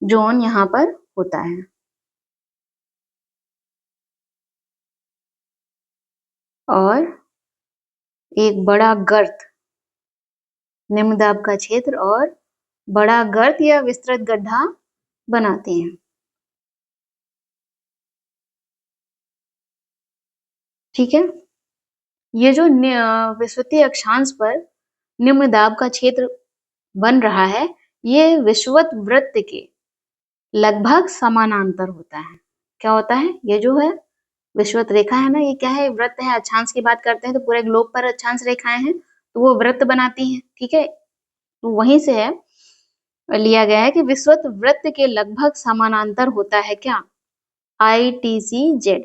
जोन यहाँ पर होता है। और एक बड़ा गर्त, निम्न दाब का क्षेत्र और बड़ा गर्त या विस्तृत गड्ढा बनाते हैं। ठीक है। ये जो विषुवतीय अक्षांश पर निम्न दाब का क्षेत्र बन रहा है, ये विषुवत वृत्त के लगभग समानांतर होता है। क्या होता है? ये जो है विषुवत रेखा है ना, ये क्या है? वृत्त है। अक्षांश की बात करते हैं तो पूरे ग्लोब पर अक्षांश रेखाएं हैं, तो वो वृत्त बनाती हैं। ठीक है, तो वहीं से है लिया गया है कि विषुवत वृत्त के लगभग समानांतर होता है क्या? ITCZ।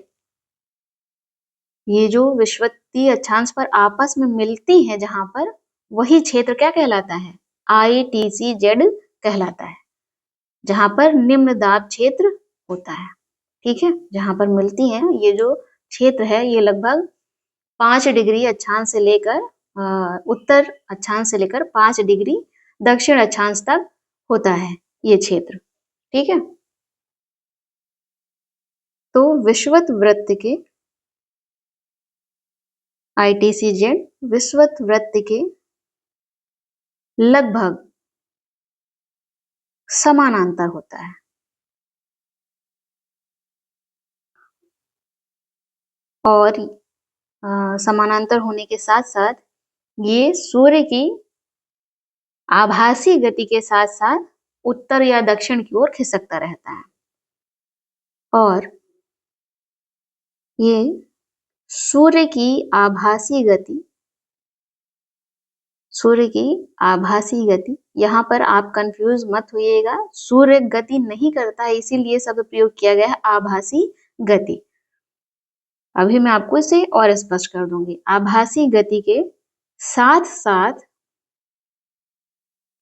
ये जो विषुवतीय अक्षांश पर आपस में मिलती हैं जहां पर, वही क्षेत्र क्या कहलाता है? ITCZ कहलाता है, जहां पर निम्न दाब क्षेत्र होता है। ठीक है, जहां पर मिलती हैं ये जो क्षेत्र है, ये लगभग 5 डिग्री अक्षांश से लेकर उत्तर अक्षांश से लेकर 5 डिग्री दक्षिण अक्षांश तक होता है ये क्षेत्र। ठीक है, तो विषुवत वृत्त के ITCZ विषुवत वृत्त के लगभग समानांतर होता है। और समानांतर होने के साथ साथ ये सूर्य की आभासी गति के साथ साथ उत्तर या दक्षिण की ओर खिसकता रहता है। और ये सूर्य की आभासी गति, यहाँ पर आप कंफ्यूज मत होइएगा। सूर्य गति नहीं करता है, इसीलिए शब्द प्रयोग किया गया है आभासी गति। अभी मैं आपको इसे और स्पष्ट कर दूंगी। आभासी गति के साथ साथ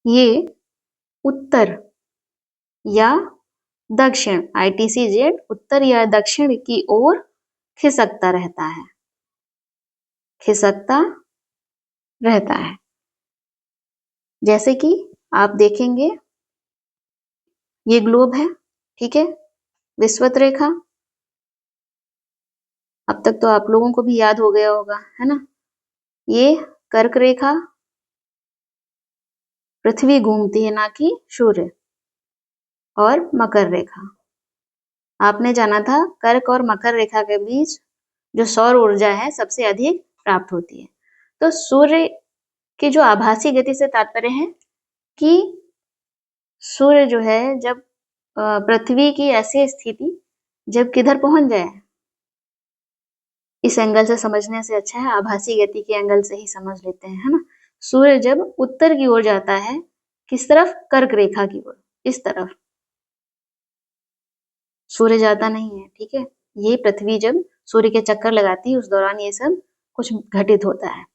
ये उत्तर या दक्षिण, ITCZ उत्तर या दक्षिण की ओर खिसकता रहता है। जैसे कि आप देखेंगे ये ग्लोब है, ठीक है, विषुवत रेखा। अब तक तो आप लोगों को भी याद हो गया होगा, है ना। ये कर्क रेखा, पृथ्वी घूमती है ना कि सूर्य। और मकर रेखा, आपने जाना था कर्क और मकर रेखा के बीच जो सौर ऊर्जा है सबसे अधिक प्राप्त होती है। तो सूर्य की जो आभासी गति से तात्पर्य है कि सूर्य जो है जब पृथ्वी की ऐसी स्थिति जब किधर पहुंच जाए, इस एंगल से समझने से अच्छा है आभासी गति के एंगल से ही समझ लेते हैं, है ना। सूर्य जब उत्तर की ओर जाता है, किस तरफ? कर्क रेखा की ओर, इस तरफ सूर्य जाता नहीं है। ठीक है, ये पृथ्वी जब सूर्य के चक्कर लगाती है उस दौरान ये सब कुछ घटित होता है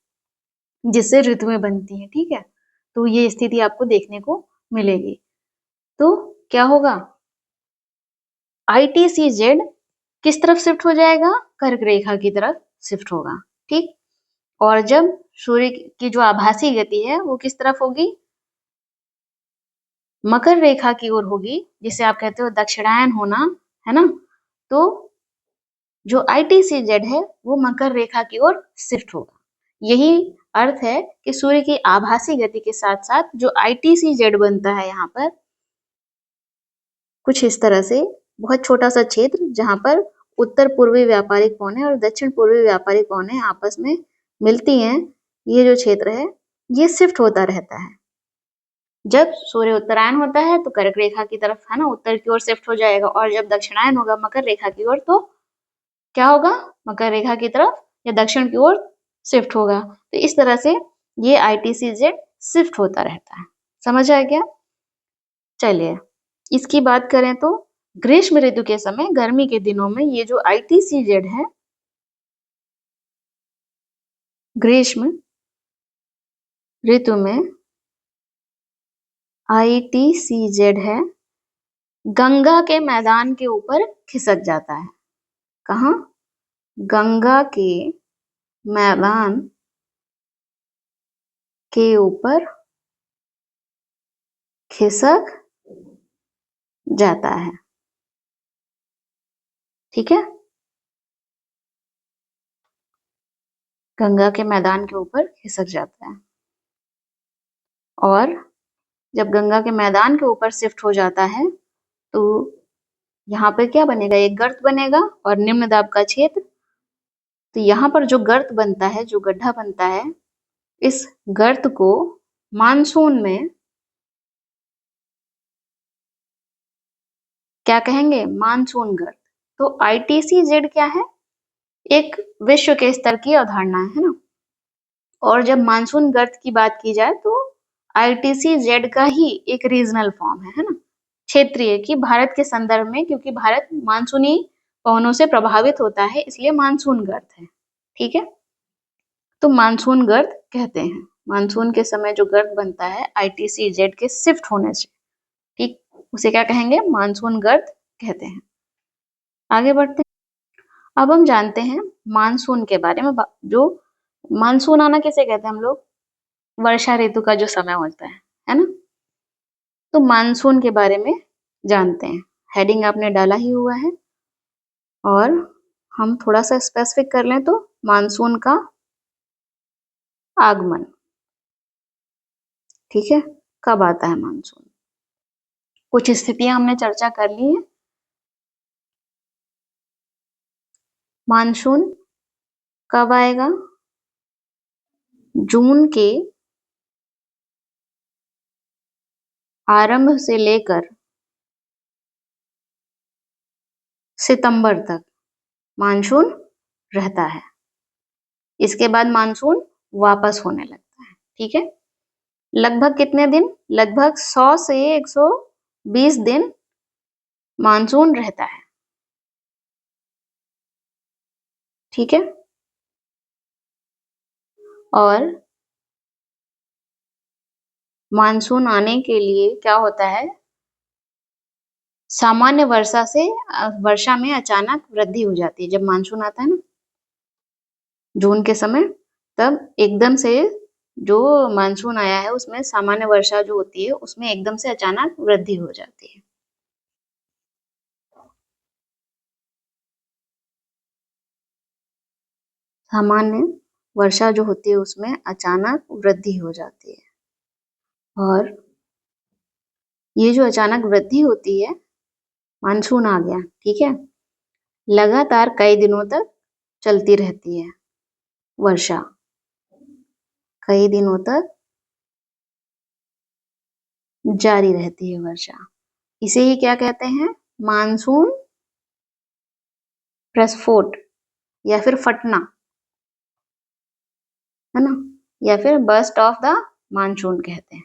जिससे ऋतुएं बनती हैं। ठीक है, तो ये स्थिति आपको देखने को मिलेगी। तो क्या होगा? ITCZ किस तरफ शिफ्ट हो जाएगा? कर्क रेखा की तरफ शिफ्ट होगा। ठीक, और जब सूर्य की जो आभासी गति है वो किस तरफ होगी? मकर रेखा की ओर होगी, जिसे आप कहते हो दक्षिणायन होना, है ना। तो जो ITCZ है वो मकर रेखा की ओर शिफ्ट होगा। यही अर्थ है कि सूर्य की आभासी गति के साथ साथ जो ITCZ बनता है यहाँ पर कुछ इस तरह से बहुत छोटा सा क्षेत्र, जहां पर उत्तर पूर्वी व्यापारिक पौने और दक्षिण पूर्वी व्यापारिक पौने आपस में मिलती हैं, ये जो क्षेत्र है ये शिफ्ट होता रहता है। जब सूर्य उत्तरायण होता है तो कर्क रेखा की तरफ, है ना, उत्तर की ओर शिफ्ट हो जाएगा, और जब दक्षिणायन होगा मकर रेखा की ओर तो क्या होगा, मकर रेखा की तरफ या दक्षिण की ओर शिफ्ट होगा। तो इस तरह से ये ITCZ शिफ्ट होता रहता है। समझ आ गया? चलिए इसकी बात करें तो ग्रीष्म ऋतु के समय, गर्मी के दिनों में ये जो ITCZ है, ग्रीष्म ऋतु में ITCZ है, गंगा के मैदान के ऊपर खिसक जाता है। कहाँ? गंगा के मैदान के ऊपर खिसक जाता है। ठीक है, गंगा के मैदान के ऊपर खिसक जाता है। और जब गंगा के मैदान के ऊपर शिफ्ट हो जाता है तो यहाँ पे क्या बनेगा, एक गर्त बनेगा और निम्न दाब का क्षेत्र। तो यहाँ पर जो गर्त बनता है, जो गड्ढा बनता है, इस गर्त को मानसून में क्या कहेंगे, मानसून गर्त। तो ITCZ क्या है, एक विश्व के स्तर की अवधारणा है ना। और जब मानसून गर्त की बात की जाए तो ITCZ का ही एक रीजनल फॉर्म है ना, क्षेत्रीय, कि भारत के संदर्भ में, क्योंकि भारत मानसूनी पवनों से प्रभावित होता है इसलिए मानसून गर्त है। ठीक है, तो मानसून गर्त कहते हैं मानसून के समय जो गर्त बनता है ITCZ के शिफ्ट होने से, ठीक, उसे क्या कहेंगे, मानसून गर्त कहते हैं। आगे बढ़ते हैं। अब हम जानते हैं मानसून के बारे में। जो मानसून आना किसे कहते हैं हम लोग, वर्षा ऋतु का जो समय होता है ना। तो मानसून के बारे में जानते हैं, हेडिंग आपने डाला ही हुआ है। और हम थोड़ा सा स्पेसिफिक कर लें तो मानसून का आगमन, ठीक है, कब आता है मानसून। कुछ स्थितियां हमने चर्चा कर ली है। मानसून कब आएगा, जून के आरंभ से लेकर सितंबर तक मानसून रहता है। इसके बाद मानसून वापस होने लगता है। ठीक है, लगभग कितने दिन, लगभग 100 से 120 दिन मानसून रहता है। ठीक है, और मानसून आने के लिए क्या होता है, सामान्य वर्षा से वर्षा में अचानक वृद्धि हो जाती है। जब मानसून आता है ना जून के समय, तब एकदम से जो मानसून आया है उसमें सामान्य वर्षा जो होती है उसमें एकदम से अचानक वृद्धि हो जाती है। सामान्य वर्षा जो होती है उसमें अचानक वृद्धि हो जाती है। और ये जो अचानक वृद्धि होती है, मानसून आ गया, ठीक है, लगातार कई दिनों तक चलती रहती है वर्षा, कई दिनों तक जारी रहती है वर्षा। इसे ही क्या कहते हैं, मानसून प्रस्फोट या फिर फटना, है ना, या फिर बस्ट ऑफ द मानसून कहते हैं,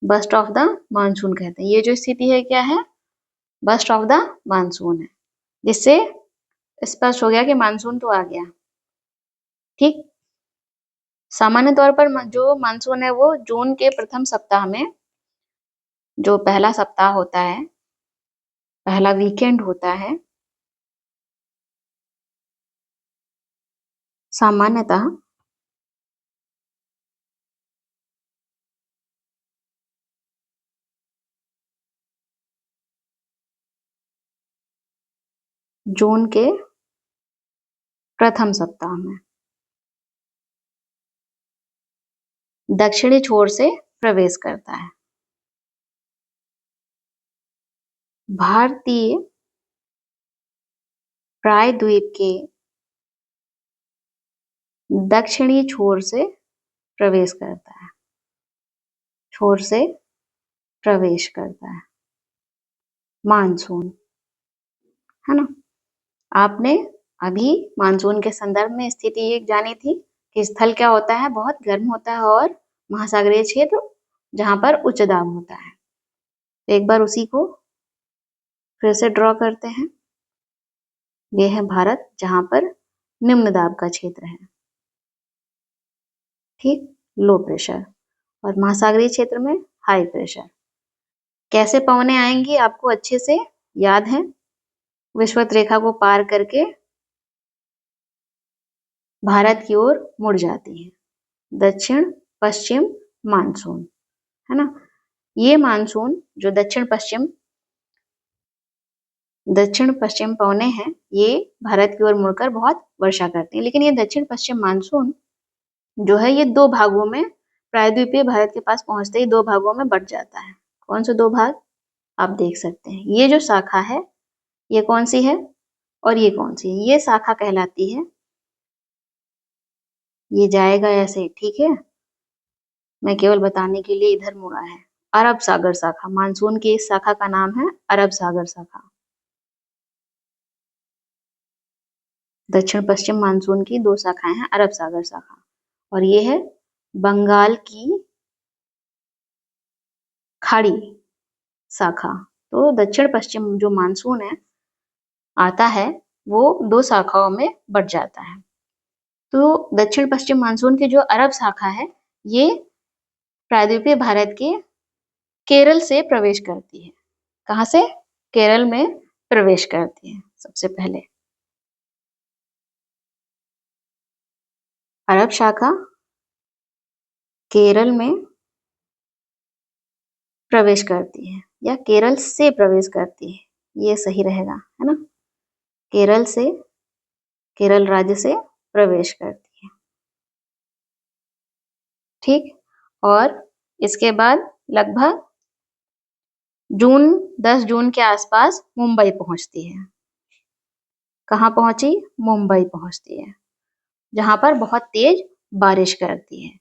बस्ट ऑफ द मानसून कहते हैं। ये जो स्थिति है क्या है, बस्ट ऑफ द मानसून है, जिससे स्पष्ट हो गया कि मानसून तो आ गया। ठीक, सामान्य तौर पर जो मानसून है वो जून के प्रथम सप्ताह में, जो पहला सप्ताह होता है, पहला वीकेंड होता है, सामान्यतः जून के प्रथम सप्ताह में दक्षिणी छोर से प्रवेश करता है। भारतीय प्रायद्वीप के दक्षिणी छोर से प्रवेश करता है, छोर से प्रवेश करता है मानसून, है ना। आपने अभी मानसून के संदर्भ में स्थिति एक जानी थी कि स्थल क्या होता है, बहुत गर्म होता है, और महासागरीय क्षेत्र जहां पर उच्च दाब होता है। तो एक बार उसी को फिर से ड्रॉ करते हैं। ये है भारत, जहां पर निम्न दाब का क्षेत्र है, ठीक, लो प्रेशर, और महासागरीय क्षेत्र में हाई प्रेशर। कैसे पवनें आएंगी आपको अच्छे से याद है, विषुवत रेखा को पार करके भारत की ओर मुड़ जाती है, दक्षिण पश्चिम मानसून, है ना। ये मानसून जो दक्षिण पश्चिम पवने हैं, ये भारत की ओर मुड़कर बहुत वर्षा करती हैं। लेकिन ये दक्षिण पश्चिम मानसून जो है, ये दो भागों में, प्रायद्वीपीय भारत के पास पहुंचते ही दो भागों में बट जाता है। कौन से दो भाग आप देख सकते हैं, ये जो शाखा है ये कौन सी है और ये कौन सी है, ये शाखा कहलाती है, ये जाएगा ऐसे, ठीक है, मैं केवल बताने के लिए इधर मुड़ा है। अरब सागर शाखा, मानसून की इस शाखा का नाम है अरब सागर शाखा। दक्षिण पश्चिम मानसून की दो शाखाएं हैं, अरब सागर शाखा, और ये है बंगाल की खाड़ी शाखा। तो दक्षिण पश्चिम जो मानसून है आता है, वो दो शाखाओं में बट जाता है। तो दक्षिण पश्चिम मानसून की जो अरब शाखा है, ये प्रायद्वीपीय भारत के केरल से प्रवेश करती है। कहाँ से? केरल में प्रवेश करती है सबसे पहले। अरब शाखा केरल में प्रवेश करती है, या केरल से प्रवेश करती है, ये सही रहेगा, है ना। केरल से, केरल राज्य से प्रवेश करती है, ठीक। और इसके बाद लगभग 10 जून के आसपास मुंबई पहुंचती है। कहाँ पहुंची? मुंबई पहुंचती है, जहां पर बहुत तेज बारिश करती है।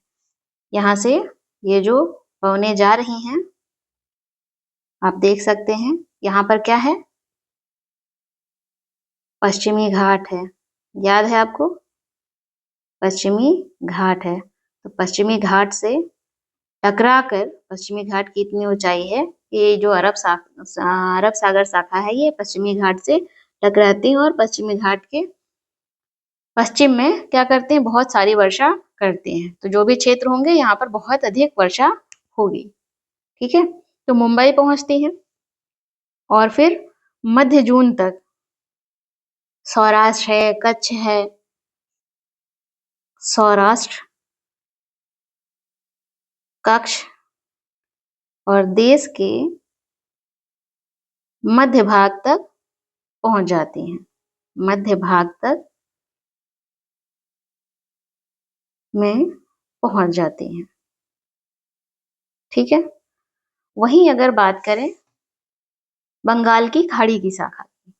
यहाँ से ये जो पवनें जा रही हैं, आप देख सकते हैं, यहाँ पर क्या है? पश्चिमी घाट है, याद है आपको? पश्चिमी घाट है। तो पश्चिमी घाट से टकराकर, पश्चिमी घाट की इतनी ऊंचाई है कि जो अरब सागर शाखा है, ये पश्चिमी घाट से टकराती है, और पश्चिमी घाट के पश्चिम में क्या करते हैं? बहुत सारी वर्षा करते हैं। तो जो भी क्षेत्र होंगे, यहाँ पर बहुत अधिक वर्षा होगी, ठीक है। तो मुंबई पहुंचती है, और फिर मध्य जून तक सौराष्ट्र है, कच्छ है, सौराष्ट्र, कच्छ, और देश के मध्य भाग तक पहुंच जाती हैं, मध्य भाग तक में पहुंच जाती हैं, ठीक है। वहीं अगर बात करें बंगाल की खाड़ी की शाखा की,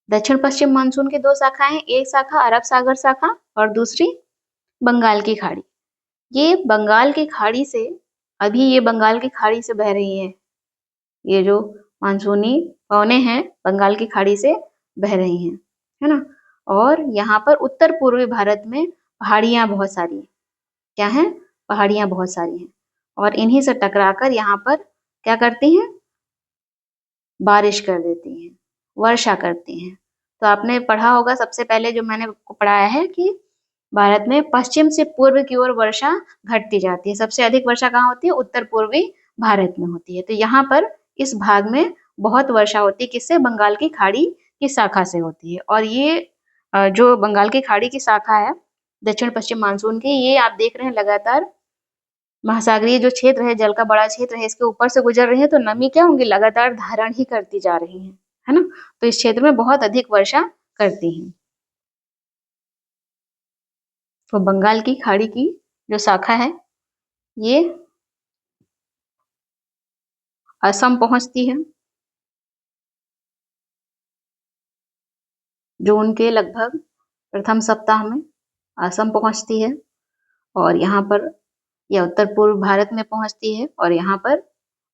दक्षिण पश्चिम मानसून की दो शाखाएं, एक शाखा अरब सागर शाखा और दूसरी बंगाल की खाड़ी। ये बंगाल की खाड़ी से, अभी ये बंगाल की खाड़ी से बह रही है, ये जो मानसूनी पवनें हैं बंगाल की खाड़ी से बह रही हैं, है ना। और यहाँ पर उत्तर पूर्वी भारत में पहाड़ियाँ बहुत सारी हैं। क्या हैं? पहाड़ियाँ बहुत सारी हैं, और इन्हीं से टकराकर यहाँ पर क्या करती हैं? बारिश कर देती हैं, वर्षा करती हैं। तो आपने पढ़ा होगा, सबसे पहले जो मैंने पढ़ाया है कि भारत में पश्चिम से पूर्व की ओर वर्षा घटती जाती है। सबसे अधिक वर्षा कहाँ होती है? उत्तर पूर्वी भारत में होती है। तो यहाँ पर इस भाग में बहुत वर्षा होती है, किससे? बंगाल की खाड़ी की शाखा से होती है। और ये जो बंगाल की खाड़ी की शाखा है दक्षिण पश्चिम मानसून की, ये आप देख रहे हैं लगातार महासागरीय जो क्षेत्र है, जल का बड़ा क्षेत्र है, इसके ऊपर से गुजर रही है, तो नमी क्या होंगी? लगातार धारण ही करती जा रही है ना। तो इस क्षेत्र में बहुत अधिक वर्षा करती है। तो बंगाल की खाड़ी की जो शाखा है, ये असम पहुंचती है, जून के लगभग प्रथम सप्ताह में असम पहुंचती है और यहाँ पर यह उत्तर पूर्व भारत में पहुंचती है और यहाँ पर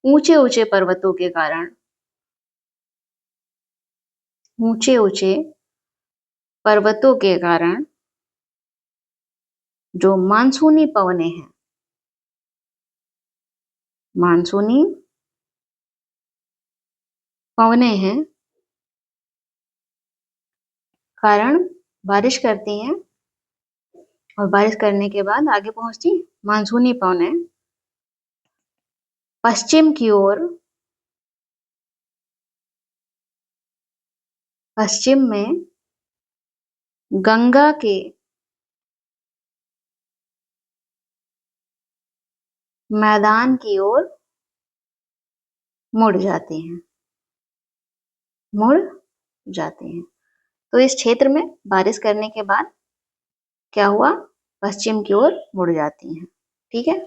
ऊंचे ऊंचे पर्वतों के कारण ऊंचे ऊंचे पर्वतों के कारण जो मानसूनी पवने हैं, मानसूनी पवने हैं कारण बारिश करती हैं और बारिश करने के बाद आगे पहुंचती मानसूनी पवने पश्चिम की ओर, पश्चिम में गंगा के मैदान की ओर मुड़ जाते हैं, मुड़ जाते हैं। तो इस क्षेत्र में बारिश करने के बाद क्या हुआ, पश्चिम की ओर मुड़ जाती हैं। ठीक है,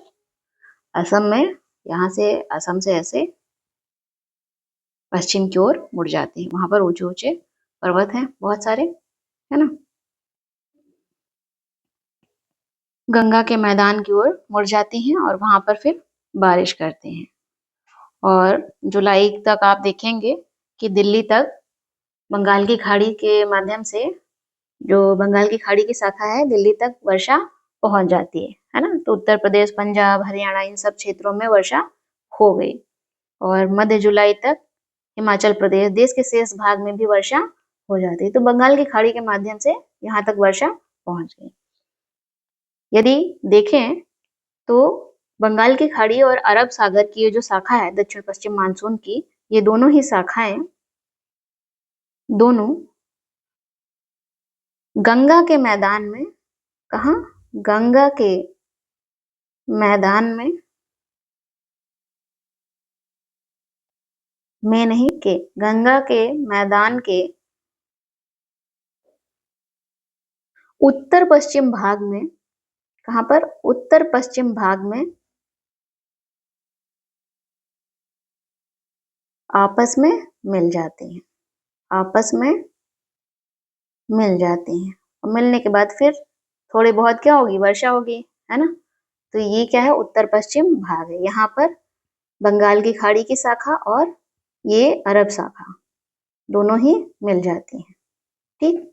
असम में यहाँ से असम से ऐसे पश्चिम की ओर मुड़ जाते हैं। वहां पर ऊंचे ऊंचे पर्वत हैं बहुत सारे, है ना। गंगा के मैदान की ओर मुड़ जाती हैं और वहां पर फिर बारिश करते हैं। और जुलाई तक आप देखेंगे कि दिल्ली तक बंगाल की खाड़ी के माध्यम से, जो बंगाल की खाड़ी की शाखा है, दिल्ली तक वर्षा पहुंच जाती है ना। तो उत्तर प्रदेश, पंजाब, हरियाणा इन सब क्षेत्रों में वर्षा हो गई और मध्य जुलाई तक हिमाचल प्रदेश, देश के शेष भाग में भी वर्षा हो जाती है। तो बंगाल की खाड़ी के माध्यम से यहाँ तक वर्षा पहुंच गई। यदि देखें तो बंगाल की खाड़ी और अरब सागर की ये जो शाखा है दक्षिण पश्चिम मानसून की, ये दोनों ही शाखाएं दोनों गंगा के मैदान में, कहा, गंगा के मैदान में नहीं के, गंगा के मैदान के उत्तर पश्चिम भाग में, कहां पर, उत्तर पश्चिम भाग में आपस में मिल जाती हैं, आपस में मिल जाती हैं। और मिलने के बाद फिर थोड़ी बहुत क्या होगी, वर्षा होगी, है ना। तो ये क्या है, उत्तर पश्चिम भाग है। यहाँ पर बंगाल की खाड़ी की शाखा और ये अरब शाखा दोनों ही मिल जाती हैं। ठीक,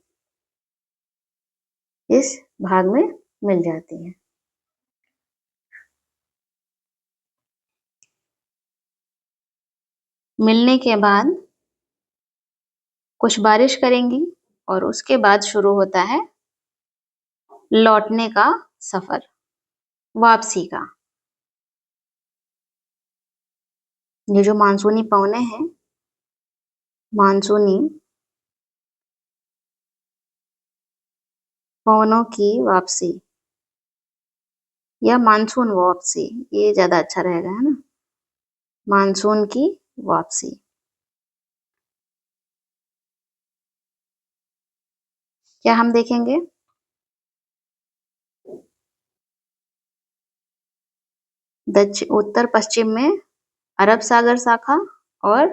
इस भाग में मिल जाती हैं। मिलने के बाद कुछ बारिश करेंगी और उसके बाद शुरू होता है लौटने का सफर, वापसी का। ये जो मानसूनी पवने हैं, मानसूनी पवनों की वापसी या मानसून वापसी, ये ज्यादा अच्छा रहेगा, है ना। मानसून की वापसी क्या हम देखेंगे, उत्तर पश्चिम में अरब सागर शाखा और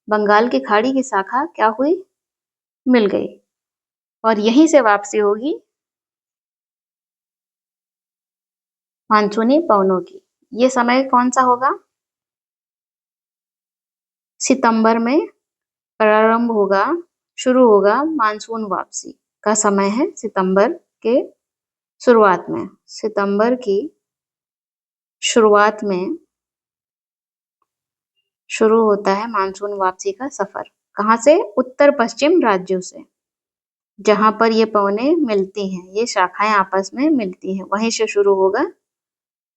बंगाल की खाड़ी की शाखा क्या हुई, मिल गई और यहीं से वापसी होगी मानसूनी पवनों की। ये समय कौन सा होगा, सितंबर में प्रारंभ होगा, शुरू होगा मानसून वापसी का समय है सितंबर के शुरुआत में। सितंबर की शुरुआत में शुरू होता है मानसून वापसी का सफर। कहाँ से, उत्तर पश्चिम राज्यों से, जहां पर ये पवने मिलती हैं, ये शाखाएं आपस में मिलती हैं, वहीं से शुरू होगा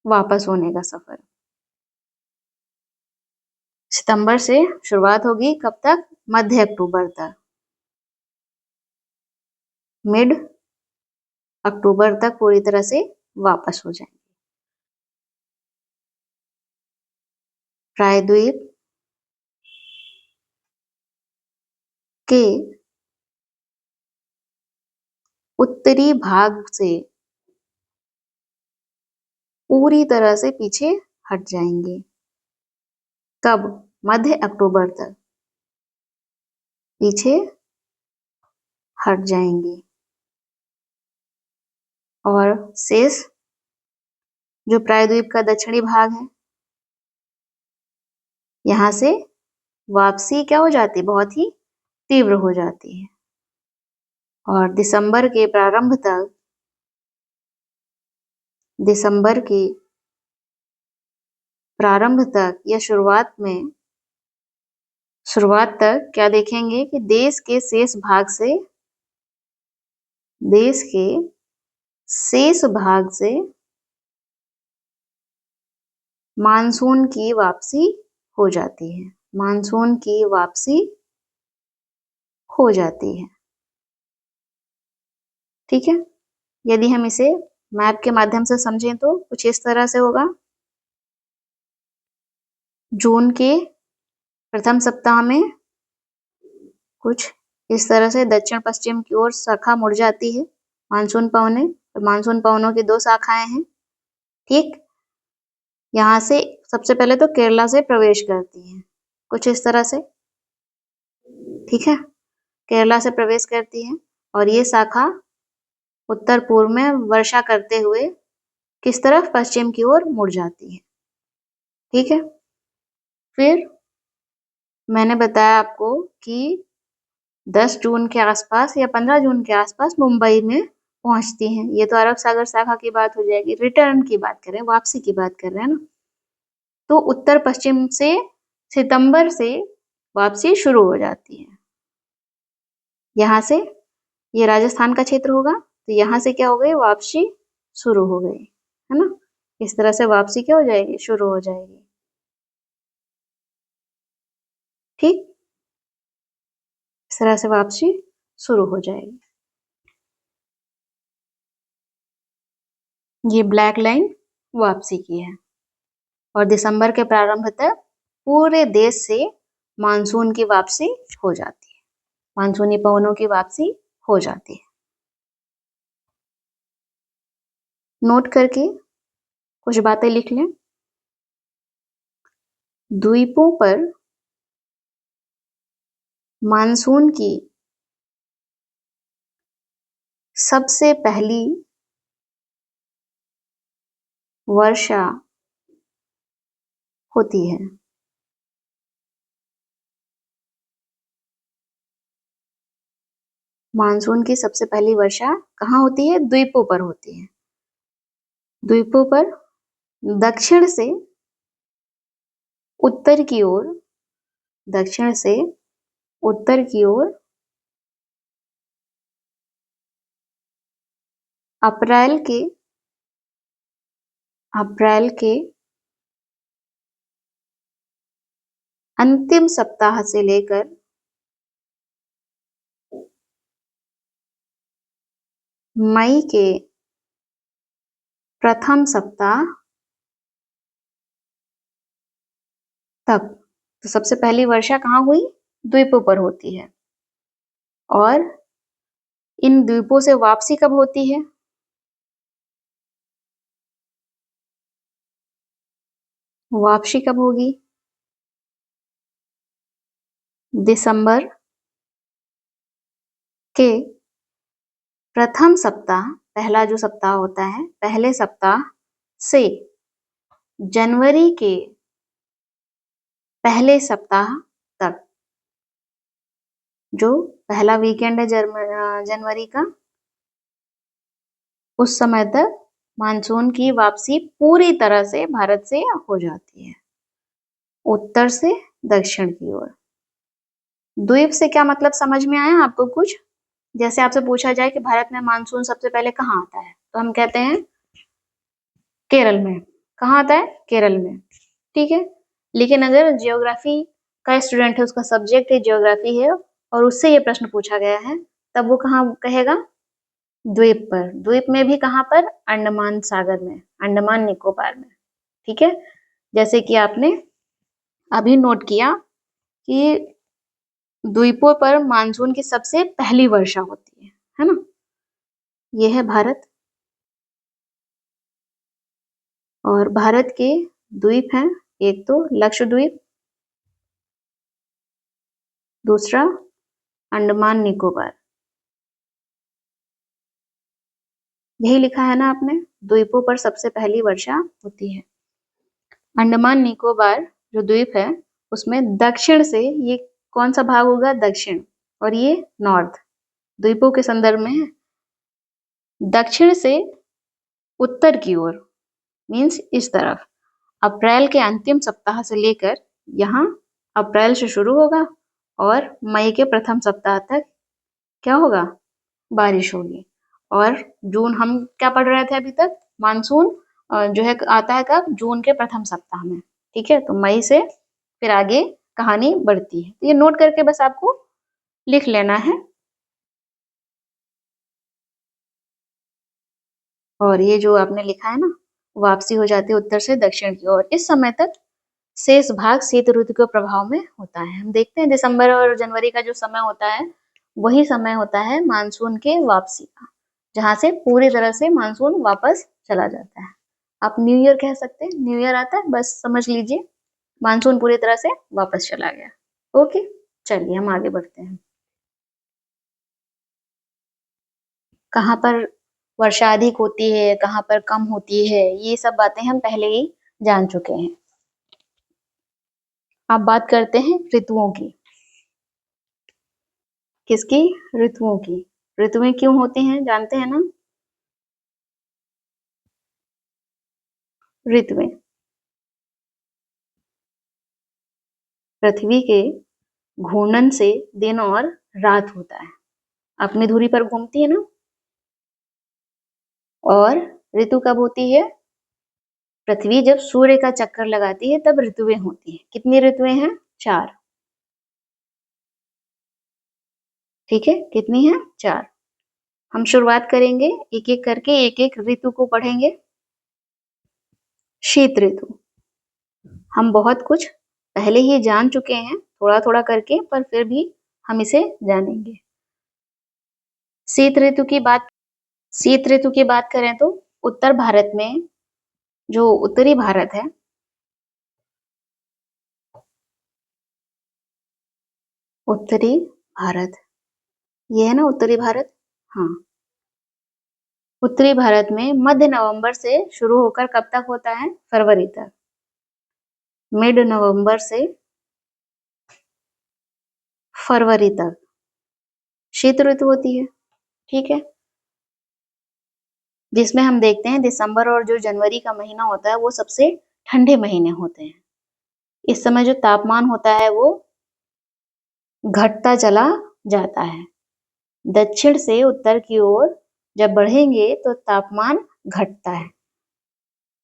वापस होने का सफर। सितंबर से शुरुआत होगी, कब तक, मध्य अक्टूबर तक, मिड अक्टूबर तक पूरी तरह से वापस हो जाएंगे। प्रायद्वीप के उत्तरी भाग से पूरी तरह से पीछे हट जाएंगे। कब, मध्य अक्टूबर तक पीछे हट जाएंगी और शेष जो प्रायद्वीप का दक्षिणी भाग है, यहाँ से वापसी क्या हो जाती है, बहुत ही तीव्र हो जाती है। और दिसंबर के प्रारंभ तक या शुरुआत तक क्या देखेंगे कि देश के शेष भाग से मानसून की वापसी हो जाती है। मानसून की वापसी हो जाती है। ठीक है, यदि हम इसे मैप के माध्यम से समझें तो कुछ इस तरह से होगा। जून के प्रथम सप्ताह में कुछ इस तरह से दक्षिण पश्चिम की ओर शाखा मुड़ जाती है मानसून पवनें, और मानसून पवनों की 2 शाखाएं हैं। ठीक, यहाँ से सबसे पहले तो केरला से प्रवेश करती हैं, कुछ इस तरह से। ठीक है, केरला से प्रवेश करती है और ये शाखा उत्तर पूर्व में वर्षा करते हुए किस तरफ, पश्चिम की ओर मुड़ जाती है। ठीक है, फिर मैंने बताया आपको कि 10 जून के आसपास या 15 जून के आसपास मुंबई में पहुंचती हैं। ये तो अरब सागर शाखा की बात हो जाएगी। रिटर्न की बात कर रहे हैं, वापसी की बात कर रहे हैं ना। तो उत्तर पश्चिम से सितंबर से वापसी शुरू हो जाती है। यहाँ से ये राजस्थान का क्षेत्र होगा, तो यहाँ से क्या हो गई, वापसी शुरू हो गई, है ना। इस तरह से वापसी क्या हो जाएगी, शुरू हो जाएगी। ठीक, इस तरह से वापसी शुरू हो जाएगी। ये ब्लैक लाइन वापसी की है और दिसंबर के प्रारंभ तक पूरे देश से मानसून की वापसी हो जाती है, मानसूनी पवनों की वापसी हो जाती है। नोट करके कुछ बातें लिख लें। द्वीपों पर मानसून की सबसे पहली वर्षा होती है। मानसून की सबसे पहली वर्षा कहाँ होती है, द्वीपों पर होती है। द्वीपों पर दक्षिण से उत्तर की ओर, दक्षिण से उत्तर की ओर अप्रैल के अंतिम सप्ताह से लेकर मई के प्रथम सप्ताह तक। तो सबसे पहली वर्षा कहाँ हुई, द्वीपों पर होती है। और इन द्वीपों से वापसी कब होती है, वापसी कब होगी, दिसंबर के प्रथम सप्ताह, पहला जो सप्ताह होता है, पहले सप्ताह से जनवरी के पहले सप्ताह तक, जो पहला वीकेंड है जनवरी का, उस समय तक मानसून की वापसी पूरी तरह से भारत से हो जाती है, उत्तर से दक्षिण की ओर। द्वीप से क्या मतलब समझ में आया आपको कुछ? जैसे आपसे पूछा जाए कि भारत में मानसून सबसे पहले कहाँ आता है, तो हम कहते हैं केरल में। कहाँ आता है, केरल में। ठीक है, लेकिन अगर जियोग्राफी का स्टूडेंट है, उसका सब्जेक्ट है जियोग्राफी है, और उससे ये प्रश्न पूछा गया है, तब वो कहाँ कहेगा, द्वीप पर। द्वीप में भी कहाँ पर, अंडमान सागर में, अंडमान निकोबार में। ठीक है, जैसे कि आपने अभी नोट किया कि द्वीपों पर मानसून की सबसे पहली वर्षा होती है ना। ये है भारत, और भारत के द्वीप हैं, एक तो लक्षद्वीप, दूसरा अंडमान निकोबार। यही लिखा है ना आपने, द्वीपों पर सबसे पहली वर्षा होती है। अंडमान निकोबार जो द्वीप है उसमें दक्षिण से, ये कौन सा भाग होगा, दक्षिण, और ये नॉर्थ, द्वीपों के संदर्भ में है। दक्षिण से उत्तर की ओर मीन्स इस तरफ, अप्रैल के अंतिम सप्ताह से लेकर, यहाँ अप्रैल से शुरू होगा और मई के प्रथम सप्ताह तक क्या होगा, बारिश होगी। और जून, हम क्या पढ़ रहे थे अभी तक, मानसून जो है आता है कब, जून के प्रथम सप्ताह में। ठीक है, तो मई से फिर आगे कहानी बढ़ती है। तो ये नोट करके बस आपको लिख लेना है। और ये जो आपने लिखा है ना, वापसी हो जाती है उत्तर से दक्षिण की ओर। इस समय तक शेष भाग शीत ऋतु के प्रभाव में होता है। हम देखते हैं दिसंबर और जनवरी का जो समय होता है वही समय होता है मानसून के वापसी का, जहां से पूरी तरह से मानसून वापस चला जाता है। आप न्यू ईयर कह सकते हैं, न्यू ईयर आता है, बस समझ लीजिए मानसून पूरी तरह से वापस चला गया। ओके, चलिए हम आगे बढ़ते हैं। कहाँ पर वर्षा अधिक होती है, कहाँ पर कम होती है, ये सब बातें हम पहले ही जान चुके हैं। अब बात करते हैं ऋतुओं की। किसकी, ऋतुओं की। ऋतुएं क्यों होती हैं जानते हैं ना, ऋतुएं पृथ्वी के घूर्णन से दिन और रात होता है, अपनी धुरी पर घूमती है ना। और ऋतु कब होती है, पृथ्वी जब सूर्य का चक्कर लगाती है तब ऋतुएं होती है। कितनी ऋतुएं हैं, 4। ठीक है, कितनी है, 4। हम शुरुआत करेंगे एक एक करके, एक एक ऋतु को पढ़ेंगे। शीत ऋतु, हम बहुत कुछ पहले ही जान चुके हैं थोड़ा थोड़ा करके, पर फिर भी हम इसे जानेंगे। शीत ऋतु की बात, शीत ऋतु की बात करें तो उत्तर भारत में, जो उत्तरी भारत है, उत्तरी भारत, ये है ना उत्तरी भारत, हाँ, उत्तरी भारत में मध्य नवंबर से शुरू होकर कब तक होता है, फरवरी तक। मिड नवंबर से फरवरी तक शीत ऋतु होती है। ठीक है, जिसमें हम देखते हैं दिसंबर और जो जनवरी का महीना होता है वो सबसे ठंडे महीने होते हैं। इस समय जो तापमान होता है वो घटता चला जाता है। दक्षिण से उत्तर की ओर जब बढ़ेंगे तो तापमान घटता है,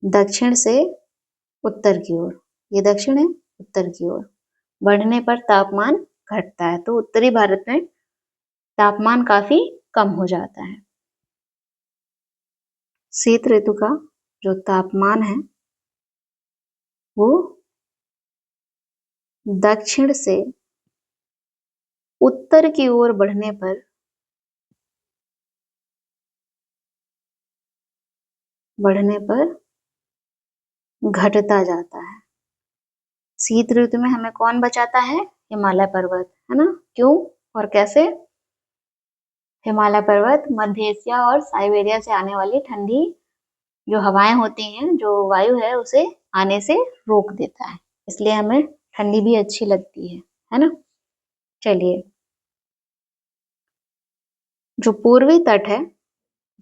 दक्षिण से उत्तर की ओर, ये दक्षिण है, उत्तर की ओर बढ़ने पर तापमान घटता है। तो उत्तरी भारत में तापमान काफी कम हो जाता है। शीत ऋतु का जो तापमान है वो दक्षिण से उत्तर की ओर बढ़ने पर घटता जाता है। शीत ऋतु में हमें कौन बचाता है, हिमालय पर्वत, है ना। क्यों और कैसे, हिमालय पर्वत मध्य एशिया और साइबेरिया से आने वाली ठंडी जो हवाएं होती हैं, जो वायु है, उसे आने से रोक देता है, इसलिए हमें ठंडी भी अच्छी लगती है ना। चलिए, जो पूर्वी तट है,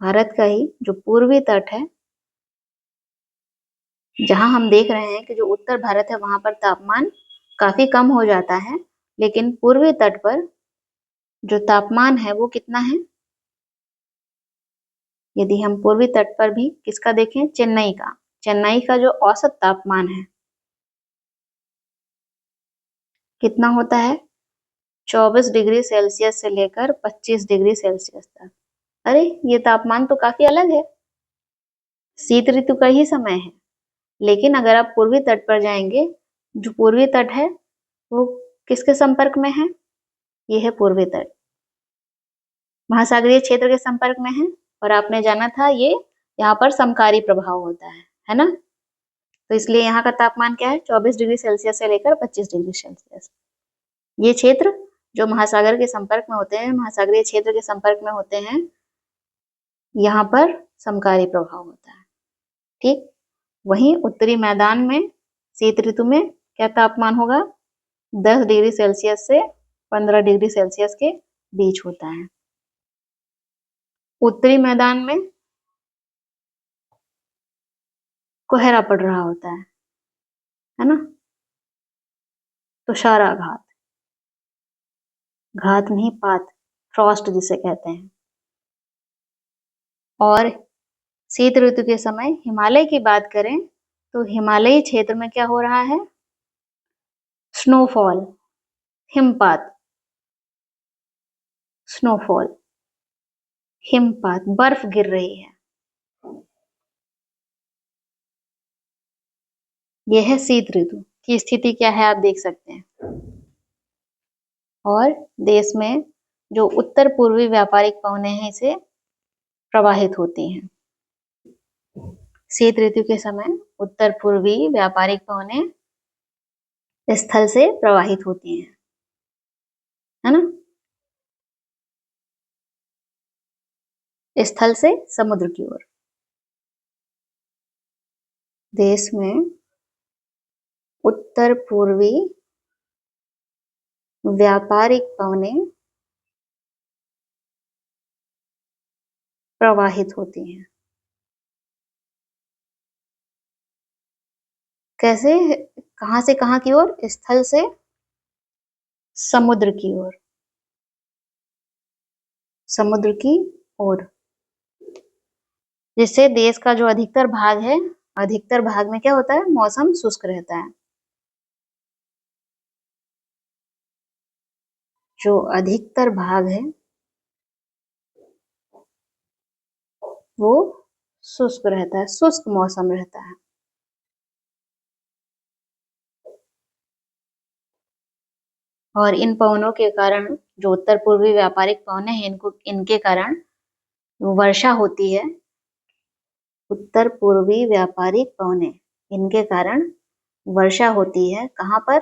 भारत का ही जो पूर्वी तट है, जहां हम देख रहे हैं कि जो उत्तर भारत है वहां पर तापमान काफी कम हो जाता है, लेकिन पूर्वी तट पर जो तापमान है वो कितना है, यदि हम पूर्वी तट पर भी किसका देखें, चेन्नई का जो औसत तापमान है कितना होता है, 24 डिग्री सेल्सियस से लेकर 25 डिग्री सेल्सियस तक। अरे ये तापमान तो काफी अलग है, शीत ऋतु का ही समय है। लेकिन अगर आप पूर्वी तट पर जाएंगे, जो पूर्वी तट है वो किसके संपर्क में है, ये है पूर्वी तट, महासागरीय क्षेत्र के संपर्क में है। और आपने जाना था ये यहाँ पर समकारी प्रभाव होता है ना। तो इसलिए यहाँ का तापमान क्या है, 24 डिग्री सेल्सियस से लेकर 25 डिग्री सेल्सियस। ये क्षेत्र जो महासागर के संपर्क में होते हैं, महासागरीय क्षेत्र के संपर्क में होते हैं, यहाँ पर समकारी प्रभाव होता है। ठीक, वहीं उत्तरी मैदान में शीत ऋतु में क्या तापमान होगा? 10 डिग्री सेल्सियस से 15 डिग्री सेल्सियस के बीच होता है। उत्तरी मैदान में कोहरा पड़ रहा होता है ना? तुषाराघात, घात नहीं पात, फ्रॉस्ट जिसे कहते हैं। और शीत ऋतु के समय हिमालय की बात करें तो हिमालयी क्षेत्र में क्या हो रहा है? स्नोफॉल, हिमपात, स्नोफॉल, हिमपात, बर्फ गिर रही है। यह है शीत ऋतु की स्थिति क्या है, आप देख सकते हैं। और देश में जो उत्तर पूर्वी व्यापारिक पवनें हैं इसे प्रवाहित होती हैं। शीत ऋतु के समय उत्तर पूर्वी व्यापारिक पवनें स्थल से प्रवाहित होती हैं, है ना? स्थल से समुद्र की ओर। देश में उत्तर पूर्वी व्यापारिक पवनें प्रवाहित होती हैं। कैसे? कहां से कहां की ओर? स्थल से समुद्र की ओर, समुद्र की ओर, जिससे देश का जो अधिकतर भाग है, अधिकतर भाग में क्या होता है? मौसम शुष्क रहता है। जो अधिकतर भाग है वो शुष्क रहता है, शुष्क मौसम रहता है। और इन पवनों के कारण जो उत्तर पूर्वी व्यापारिक पवन है इनके कारण वर्षा होती है। उत्तर पूर्वी व्यापारिक पवनें, इनके कारण वर्षा होती है। कहां पर?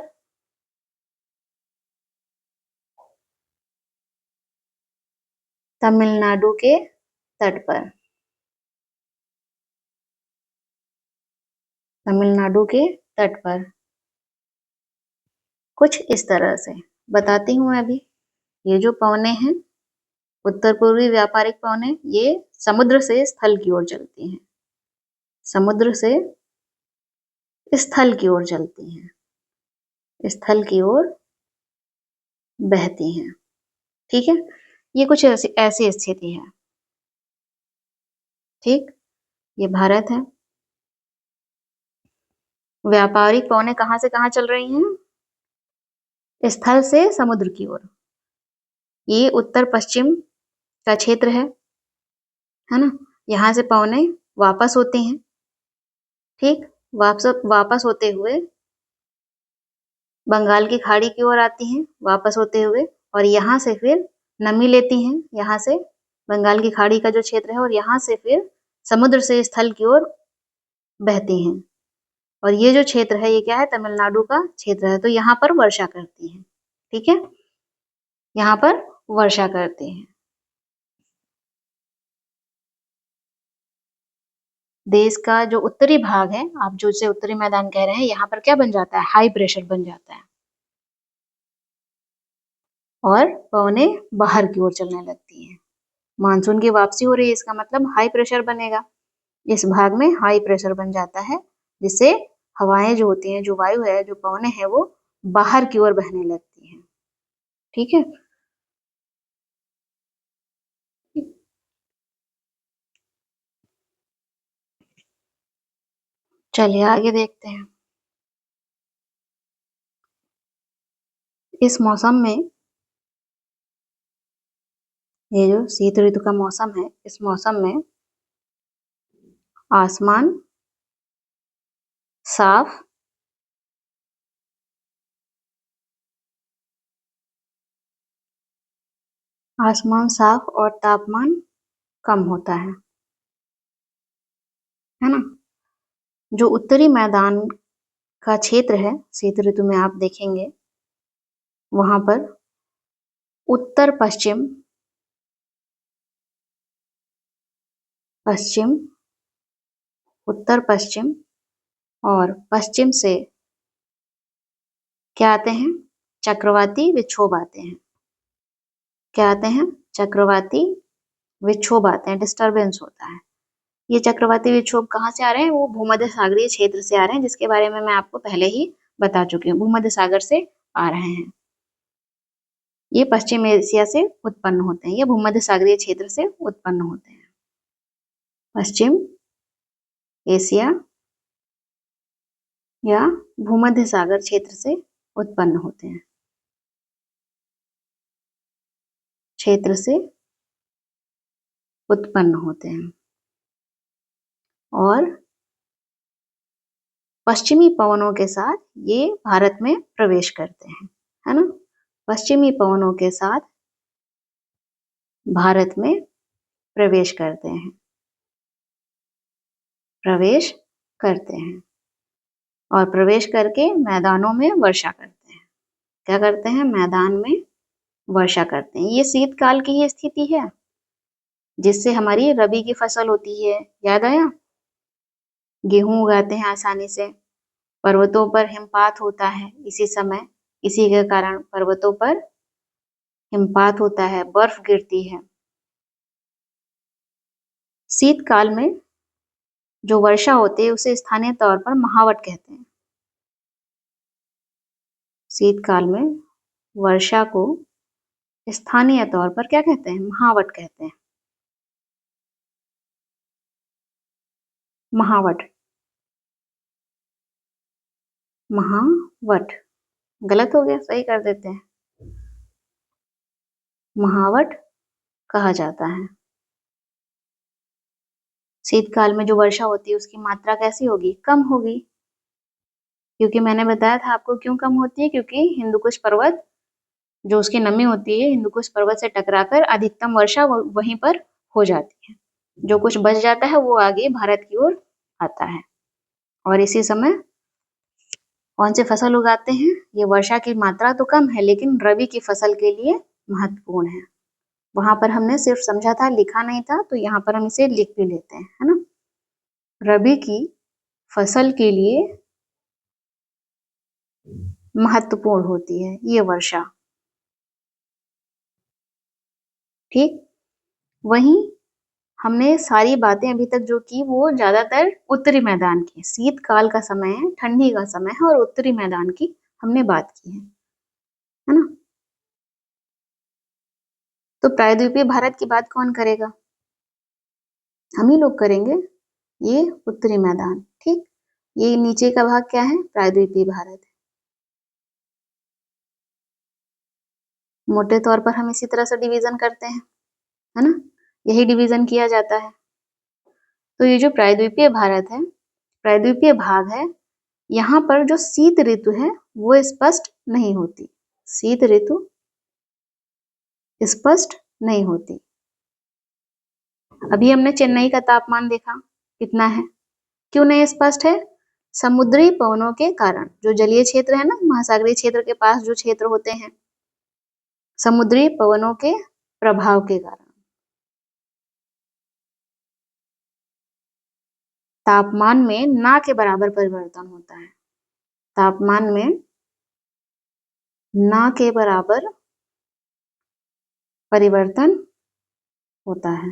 तमिलनाडु के तट पर, तमिलनाडु के तट पर। कुछ इस तरह से बताती हूँ मैं अभी। ये जो पवनें हैं, उत्तर पूर्वी व्यापारिक पवनें, ये समुद्र से स्थल की ओर चलती हैं, समुद्र से स्थल की ओर चलती हैं, स्थल की ओर बहती हैं। ठीक है, ये कुछ ऐसी स्थिति है। ठीक, ये भारत है। व्यापारिक पवनें कहां से कहां चल रही हैं? स्थल से समुद्र की ओर। ये उत्तर पश्चिम का क्षेत्र है ना? यहाँ से पवनें वापस होती हैं। ठीक, वापस होते हुए बंगाल की खाड़ी की ओर आती हैं, वापस होते हुए, और यहाँ से फिर नमी लेती हैं। यहाँ से बंगाल की खाड़ी का जो क्षेत्र है, और यहाँ से फिर समुद्र से स्थल की ओर बहती हैं। और ये जो क्षेत्र है ये क्या है? तमिलनाडु का क्षेत्र है। तो यहाँ पर वर्षा करती है। ठीक है, यहाँ पर वर्षा करते हैं। देश का जो उत्तरी भाग है, आप जो इसे उत्तरी मैदान कह रहे हैं, यहाँ पर क्या बन जाता है? हाई प्रेशर बन जाता है और पवनें बाहर की ओर चलने लगती हैं। मानसून की वापसी हो रही है, इसका मतलब हाई प्रेशर बनेगा। इस भाग में हाई प्रेशर बन जाता है, जिससे हवाएं जो होती हैं, जो वायु है, जो पवनें हैं, वो बाहर की ओर बहने लगती हैं। ठीक है, चलिए आगे देखते हैं। इस मौसम में, ये जो शीत ऋतु का मौसम है, इस मौसम में आसमान साफ, आसमान साफ और तापमान कम होता है ना? जो उत्तरी मैदान का क्षेत्र है शीत ऋतु में, आप देखेंगे वहां पर उत्तर पश्चिम पश्चिम, उत्तर पश्चिम और पश्चिम से क्या आते हैं? चक्रवाती विक्षोभ आते हैं। क्या आते हैं? चक्रवाती विक्षोभ आते हैं, डिस्टरबेंस होता है। ये चक्रवाती विक्षोभ कहाँ से आ रहे हैं? वो भूमध्य सागरीय क्षेत्र से आ रहे हैं, जिसके बारे में मैं आपको पहले ही बता चुकी हूँ। भूमध्य सागर से आ रहे हैं। ये पश्चिम एशिया से उत्पन्न होते हैं। ये भूमध्य सागरीय क्षेत्र से उत्पन्न होते हैं। पश्चिम एशिया या भूमध्य सागर क्षेत्र से उत्पन्न होते हैं। क्षेत्र से उत्पन्न होते हैं और पश्चिमी पवनों के साथ ये भारत में प्रवेश करते हैं, है ना? पश्चिमी पवनों के साथ भारत में प्रवेश करते हैं। प्रवेश करते हैं और प्रवेश करके मैदानों में वर्षा करते हैं। क्या करते हैं? मैदान में वर्षा करते हैं। ये शीतकाल की ही स्थिति है, जिससे हमारी रबी की फसल होती है। याद आया? गेहूं उगाते हैं आसानी से। पर्वतों पर हिमपात होता है इसी समय। इसी के कारण पर्वतों पर हिमपात होता है, बर्फ गिरती है। शीतकाल में जो वर्षा होती है उसे स्थानीय तौर पर महावट कहते हैं। शीतकाल में वर्षा को स्थानीय तौर पर क्या कहते हैं? महावट कहते हैं। महावट, महावट गलत हो गया, सही कर देते हैं। महावट कहा जाता है। शीतकाल में जो वर्षा होती है उसकी मात्रा कैसी होगी? कम होगी। क्योंकि मैंने बताया था आपको क्यों कम होती है, क्योंकि हिंदुकुश पर्वत जो उसकी नमी होती है हिंदुकुश पर्वत से टकराकर अधिकतम वर्षा वहीं पर हो जाती है। जो कुछ बच जाता है वो आगे भारत की ओर आता है। और इसी समय कौन सी फसल उगाते हैं? ये वर्षा की मात्रा तो कम है लेकिन रबी की फसल के लिए महत्वपूर्ण है। वहां पर हमने सिर्फ समझा था, लिखा नहीं था, तो यहाँ पर हम इसे लिख भी लेते हैं, है ना? रबी की फसल के लिए महत्वपूर्ण होती है ये वर्षा। ठीक, वहीं हमने सारी बातें अभी तक जो की वो ज्यादातर उत्तरी मैदान की, शीतकाल का समय है, ठंडी का समय है और उत्तरी मैदान की हमने बात की है ना? तो प्रायद्वीपीय भारत की बात कौन करेगा? हम ही लोग करेंगे। ये उत्तरी मैदान, ठीक। ये नीचे का भाग क्या है? प्रायद्वीपीय भारत। मोटे तौर पर हम इसी तरह से डिवीजन करते हैं, है ना? यही डिवीजन किया जाता है। तो ये जो प्रायद्वीपीय भारत है, प्रायद्वीपीय भाग है, यहाँ पर जो शीत ऋतु है वो स्पष्ट नहीं होती। शीत ऋतु स्पष्ट नहीं होती। अभी हमने चेन्नई का तापमान देखा कितना है, क्यों नहीं स्पष्ट है? समुद्री पवनों के कारण। जो जलीय क्षेत्र है ना, महासागरीय क्षेत्र के पास जो क्षेत्र होते हैं, समुद्री पवनों के प्रभाव के कारण तापमान में ना के बराबर परिवर्तन होता है। तापमान में ना के बराबर परिवर्तन होता है।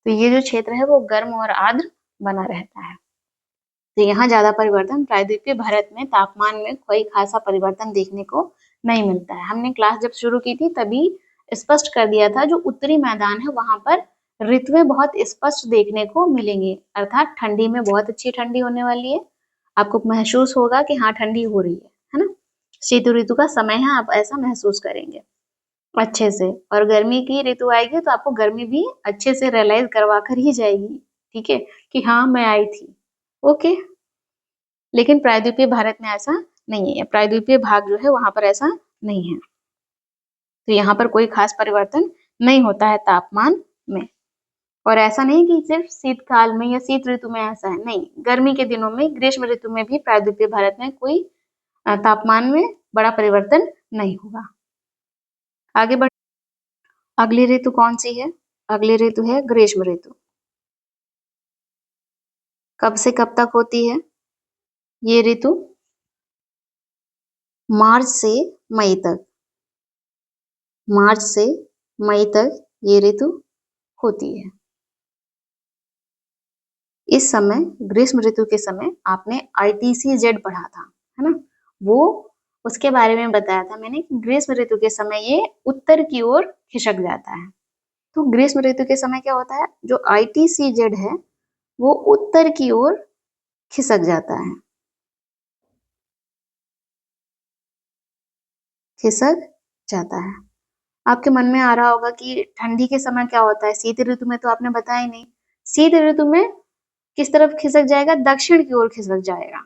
तो ये जो क्षेत्र है वो गर्म और आर्द्र बना रहता है। तो यहाँ ज्यादा परिवर्तन, प्रायद्वीपीय भारत में तापमान में कोई खासा परिवर्तन देखने को नहीं मिलता है। हमने क्लास जब शुरू की थी तभी स्पष्ट कर दिया था, जो उत्तरी मैदान है वहां पर ऋतुएं बहुत स्पष्ट देखने को मिलेंगी, अर्थात ठंडी में बहुत अच्छी ठंडी होने वाली है। आपको महसूस होगा कि हाँ ठंडी हो रही है ना? शीत ऋतु का समय है, आप ऐसा महसूस करेंगे अच्छे से। और गर्मी की ऋतु आएगी तो आपको गर्मी भी अच्छे से रियलाइज करवा कर ही जाएगी, ठीक है, कि हाँ मैं आई थी। ओके, लेकिन प्रायद्वीपीय भारत में ऐसा नहीं है। प्रायद्वीपीय भाग जो है वहां पर ऐसा नहीं है। तो यहाँ पर कोई खास परिवर्तन नहीं होता है तापमान में। और ऐसा नहीं कि सिर्फ शीतकाल में या शीत ऋतु में ऐसा है, नहीं, गर्मी के दिनों में, ग्रीष्म ऋतु में भी प्रायद्वीपीय भारत में कोई तापमान में बड़ा परिवर्तन नहीं होगा। आगे बढ़, अगली ऋतु कौन सी है? अगली ऋतु है ग्रीष्म ऋतु। कब से कब तक होती है ये ऋतु? मार्च से मई तक। मार्च से मई तक ये ऋतु होती है। इस समय ग्रीष्म ऋतु के समय आपने ITC-Z पढ़ा था, है ना? वो उसके बारे में बताया था मैंने कि ग्रीष्म ऋतु के समय ये उत्तर की ओर खिसक जाता है। तो ग्रीष्म ऋतु के समय क्या होता है, जो ITC-Z है वो उत्तर की ओर खिसक जाता है, खिसक जाता है। आपके मन में आ रहा होगा कि ठंडी के समय क्या होता है, शीत ऋतु में तो आपने बताया ही नहीं। शीत ऋतु में किस तरफ खिसक जाएगा? दक्षिण की ओर खिसक जाएगा,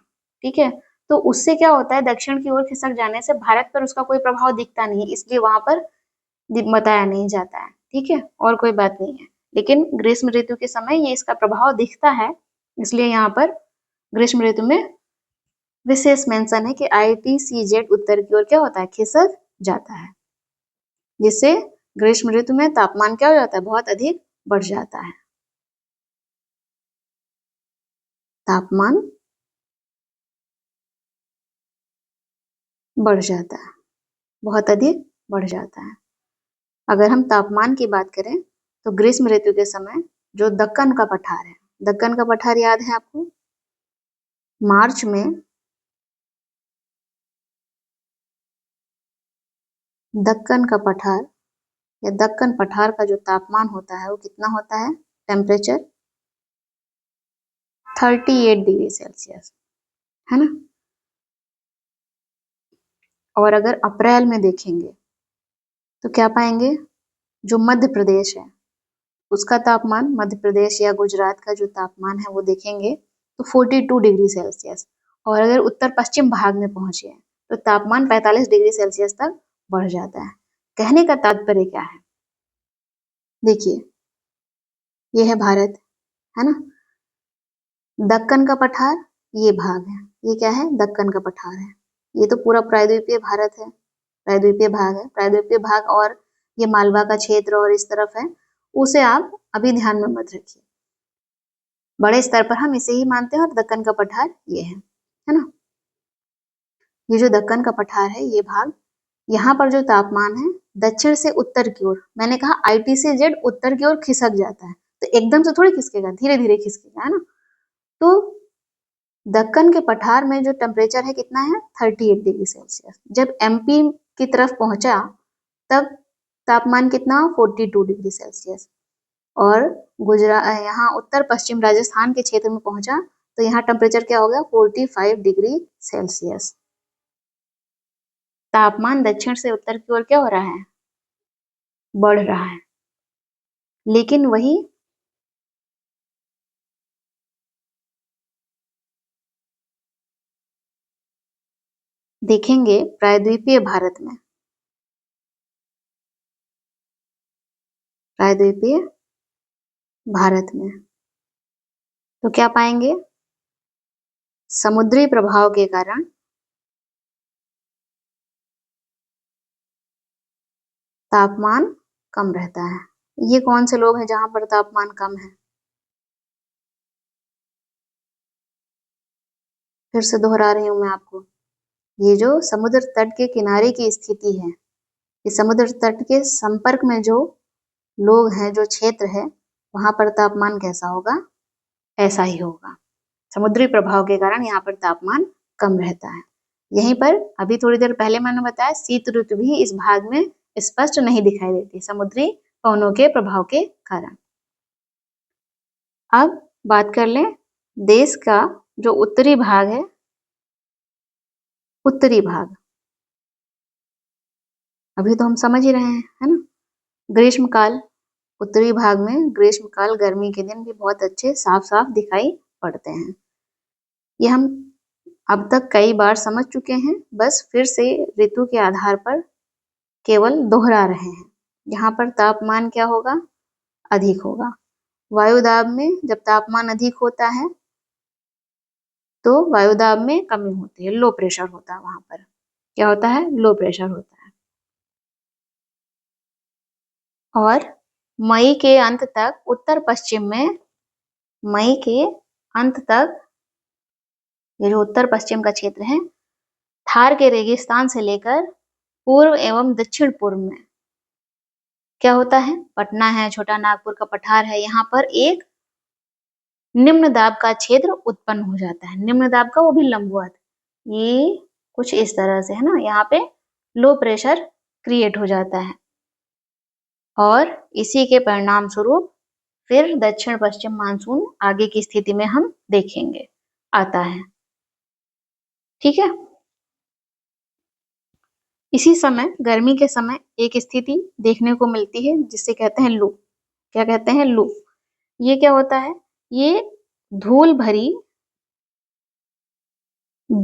ठीक है। तो उससे क्या होता है, दक्षिण की ओर खिसक जाने से भारत पर उसका कोई प्रभाव दिखता नहीं, इसलिए वहां पर बताया नहीं जाता है, ठीक है, और कोई बात नहीं है। लेकिन ग्रीष्म ऋतु के समय ये इसका प्रभाव दिखता है, इसलिए यहाँ पर ग्रीष्म ऋतु में विशेष मेंशन है कि ITC-Z उत्तर की ओर क्या होता है, खिसक जाता है, जिससे ग्रीष्म ऋतु में तापमान क्या हो जाता है, बहुत अधिक बढ़ जाता है। तापमान बढ़ जाता है, बहुत अधिक बढ़ जाता है। अगर हम तापमान की बात करें तो ग्रीष्म ऋतु के समय जो दक्कन का पठार है, दक्कन का पठार याद है आपको? मार्च में दक्कन का पठार या दक्कन पठार का जो तापमान होता है वो कितना होता है? टेम्परेचर 38 डिग्री सेल्सियस, है ना? और अगर अप्रैल में देखेंगे तो क्या पाएंगे? जो मध्य प्रदेश है उसका तापमान, मध्य प्रदेश या गुजरात का जो तापमान है वो देखेंगे तो 42 डिग्री सेल्सियस। और अगर उत्तर पश्चिम भाग में पहुंचे तो तापमान 45 डिग्री सेल्सियस तक बढ़ जाता है। कहने का तात्पर्य क्या है? देखिए, ये है भारत, है ना? दक्कन का पठार ये भाग है, ये क्या है? दक्कन का पठार है। ये तो पूरा प्रायद्वीपीय भारत है, प्रायद्वीपीय भाग है। प्रायद्वीपीय भाग और ये मालवा का क्षेत्र और इस तरफ है, उसे आप अभी ध्यान में मत रखिए। बड़े स्तर पर हम इसे ही मानते हैं और दक्कन का पठार ये है ना? ये जो दक्कन का पठार है ये भाग, यहाँ पर जो तापमान है दक्षिण से उत्तर की ओर, मैंने कहा ITC-Z उत्तर की ओर खिसक जाता है, तो एकदम से थोड़ी खिसकेगा, धीरे धीरे खिसकेगा, है ना? तो दक्कन के पठार में जो टेम्परेचर है कितना है? 38 डिग्री सेल्सियस। जब MP की तरफ पहुंचा तब तापमान कितना? 42 डिग्री सेल्सियस। और गुजरात यहाँ उत्तर पश्चिम राजस्थान के क्षेत्र में पहुंचा तो यहाँ टेम्परेचर क्या हो गया? 45 डिग्री सेल्सियस। तापमान दक्षिण से उत्तर की ओर क्या हो रहा है? बढ़ रहा है। लेकिन वही देखेंगे प्रायद्वीपीय भारत में, प्रायद्वीपीय भारत में तो क्या पाएंगे? समुद्री प्रभाव के कारण तापमान कम रहता है। ये कौन से लोग हैं जहां पर तापमान कम है? फिर से दोहरा रही हूं मैं आपको, ये जो समुद्र तट के किनारे की स्थिति है, ये समुद्र तट के संपर्क में जो लोग हैं, जो क्षेत्र है, वहां पर तापमान कैसा होगा? ऐसा ही होगा। समुद्री प्रभाव के कारण यहाँ पर तापमान कम रहता है। यहीं पर अभी थोड़ी देर पहले मैंने बताया शीत ऋतु भी इस भाग में स्पष्ट नहीं दिखाई देती, समुद्री पवनों के प्रभाव के कारण। अब बात कर लें देश का जो उत्तरी भाग है, उत्तरी भाग, अभी तो हम समझ ही रहे हैं, है ना? ग्रीष्म काल, उत्तरी भाग में ग्रीष्म काल, गर्मी के दिन भी बहुत अच्छे साफ साफ दिखाई पड़ते हैं। ये हम अब तक कई बार समझ चुके हैं, बस फिर से ऋतु के आधार पर केवल दोहरा रहे हैं। यहाँ पर तापमान क्या होगा? अधिक होगा। वायुदाब में जब तापमान अधिक होता है तो वायुदाब में कमी होती है, लो प्रेशर होता है। वहां पर क्या होता है? लो प्रेशर होता है। और मई के अंत तक उत्तर पश्चिम में, मई के अंत तक ये जो उत्तर पश्चिम का क्षेत्र है, थार के रेगिस्तान से लेकर पूर्व एवं दक्षिण पूर्व में क्या होता है, पटना है, छोटा नागपुर का पठार है, यहाँ पर एक निम्न दाब का क्षेत्र उत्पन्न हो जाता है। निम्न दाब का, वो भी लंबवत। ये कुछ इस तरह से है ना, यहाँ पे लो प्रेशर क्रिएट हो जाता है और इसी के परिणाम स्वरूप फिर दक्षिण पश्चिम मानसून आगे की स्थिति में हम देखेंगे आता है। ठीक है। इसी समय गर्मी के समय एक स्थिति देखने को मिलती है जिसे कहते हैं लू। क्या कहते हैं? लू। ये क्या होता है? ये धूल भरी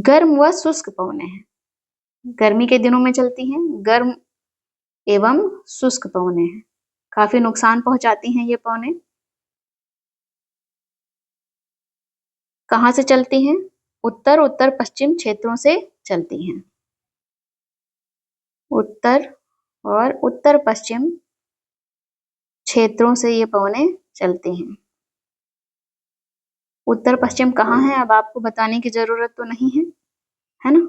गर्म व शुष्क पवनें हैं। गर्मी के दिनों में चलती हैं, गर्म एवं शुष्क पवनें हैं। काफी नुकसान पहुंचाती हैं ये पवनें। कहाँ से चलती हैं? उत्तर उत्तर पश्चिम क्षेत्रों से चलती हैं। उत्तर और उत्तर पश्चिम क्षेत्रों से ये पवनें चलती हैं। उत्तर पश्चिम कहाँ है, अब आपको बताने की जरूरत तो नहीं है ना।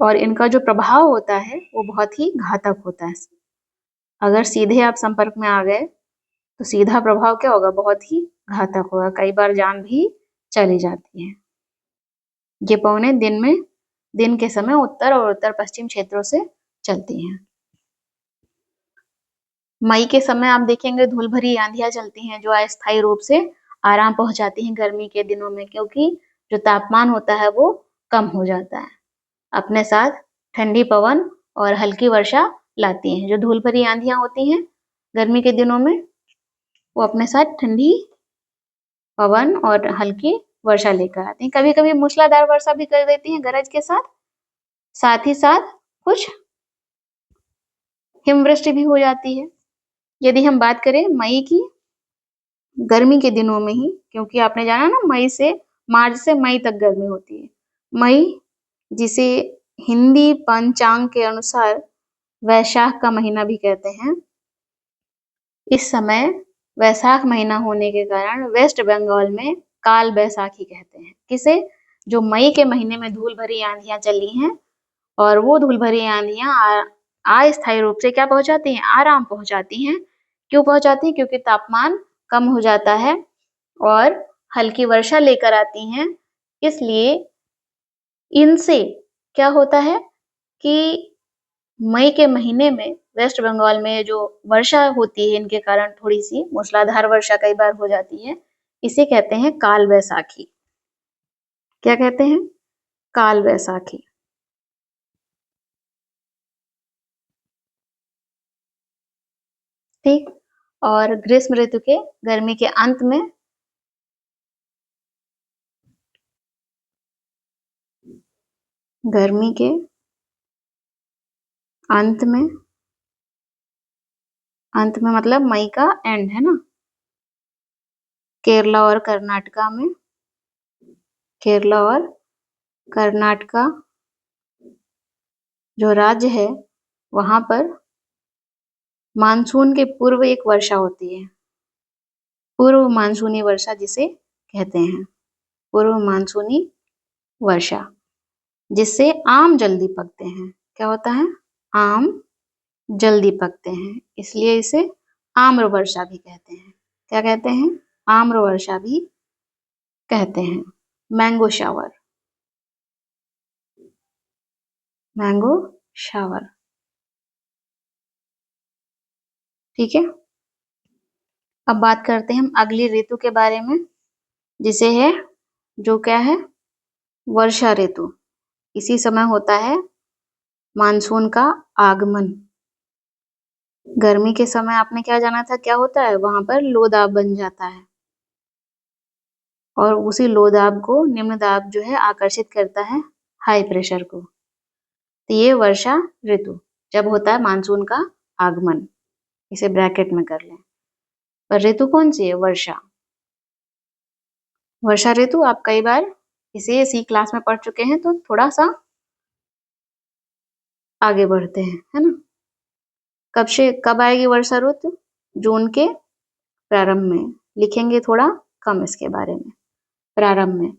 और इनका जो प्रभाव होता है वो बहुत ही घातक होता है। अगर सीधे आप संपर्क में आ गए तो सीधा प्रभाव क्या होगा? बहुत ही घातक होगा, कई बार जान भी चली जाती है। ये पवनें दिन के समय उत्तर और उत्तर पश्चिम क्षेत्रों से चलती हैं। मई के समय आप देखेंगे धूल भरी आंधियां चलती हैं जो अस्थायी रूप से आराम पहुंचाती हैं गर्मी के दिनों में, क्योंकि जो तापमान होता है वो कम हो जाता है। अपने साथ ठंडी पवन और हल्की वर्षा लाती हैं। जो धूल भरी आंधियां होती हैं गर्मी के दिनों में, वो अपने साथ ठंडी पवन और हल्की वर्षा लेकर आती हैं। कभी कभी मूसलाधार वर्षा भी कर देती हैं गरज के साथ, साथ ही साथ कुछ हिमवृष्टि भी हो जाती है। यदि हम बात करें मई की, गर्मी के दिनों में ही, क्योंकि आपने जाना ना मार्च से मई तक गर्मी होती है। मई, जिसे हिंदी पंचांग के अनुसार वैशाख का महीना भी कहते हैं, इस समय वैशाख महीना होने के कारण वेस्ट बंगाल में काल बैसाखी कहते हैं। किसे? जो मई के महीने में धूल भरी आंधियां चली हैं और वो धूल भरी आंधियां अस्थायी रूप से क्या पहुंचाती हैं? आराम पहुंचाती हैं। क्यों पहुंचाती हैं? क्योंकि तापमान कम हो जाता है और हल्की वर्षा लेकर आती हैं। इसलिए इनसे क्या होता है कि मई के महीने में वेस्ट बंगाल में जो वर्षा होती है, इनके कारण थोड़ी सी मूसलाधार वर्षा कई बार हो जाती है। इसे कहते हैं काल बैसाखी। क्या कहते हैं? काल बैसाखी। ठीक। और ग्रीष्म ऋतु के गर्मी के अंत में गर्मी के अंत में मतलब मई का एंड है ना, केरला और कर्नाटका जो राज्य है वहां पर मानसून के पूर्व एक वर्षा होती है, पूर्व मानसूनी वर्षा जिसे कहते हैं, पूर्व मानसूनी वर्षा, जिससे आम जल्दी पकते हैं। क्या होता है? आम जल्दी पकते हैं, इसलिए इसे आम्र वर्षा भी कहते हैं। क्या कहते हैं? आम्र वर्षा भी कहते हैं। Mango shower, mango shower. ठीक है। अब बात करते हैं हम अगली ऋतु के बारे में, जिसे है जो क्या है? वर्षा ऋतु। इसी समय होता है मानसून का आगमन। गर्मी के समय आपने क्या जाना था, क्या होता है? वहां पर लो दाब बन जाता है और उसी लो दाब को निम्न दाब जो है आकर्षित करता है हाई प्रेशर को। तो ये वर्षा ऋतु जब होता है मानसून का आगमन, इसे ब्रैकेट में कर लें। पर ऋतु कौन सी है? वर्षा। वर्षा ऋतु आप कई बार इसे सी क्लास में पढ़ चुके हैं, तो थोड़ा सा आगे बढ़ते हैं, है ना। कब आएगी वर्षा ऋतु? जून के प्रारंभ में। लिखेंगे थोड़ा कम इसके बारे में। प्रारंभ में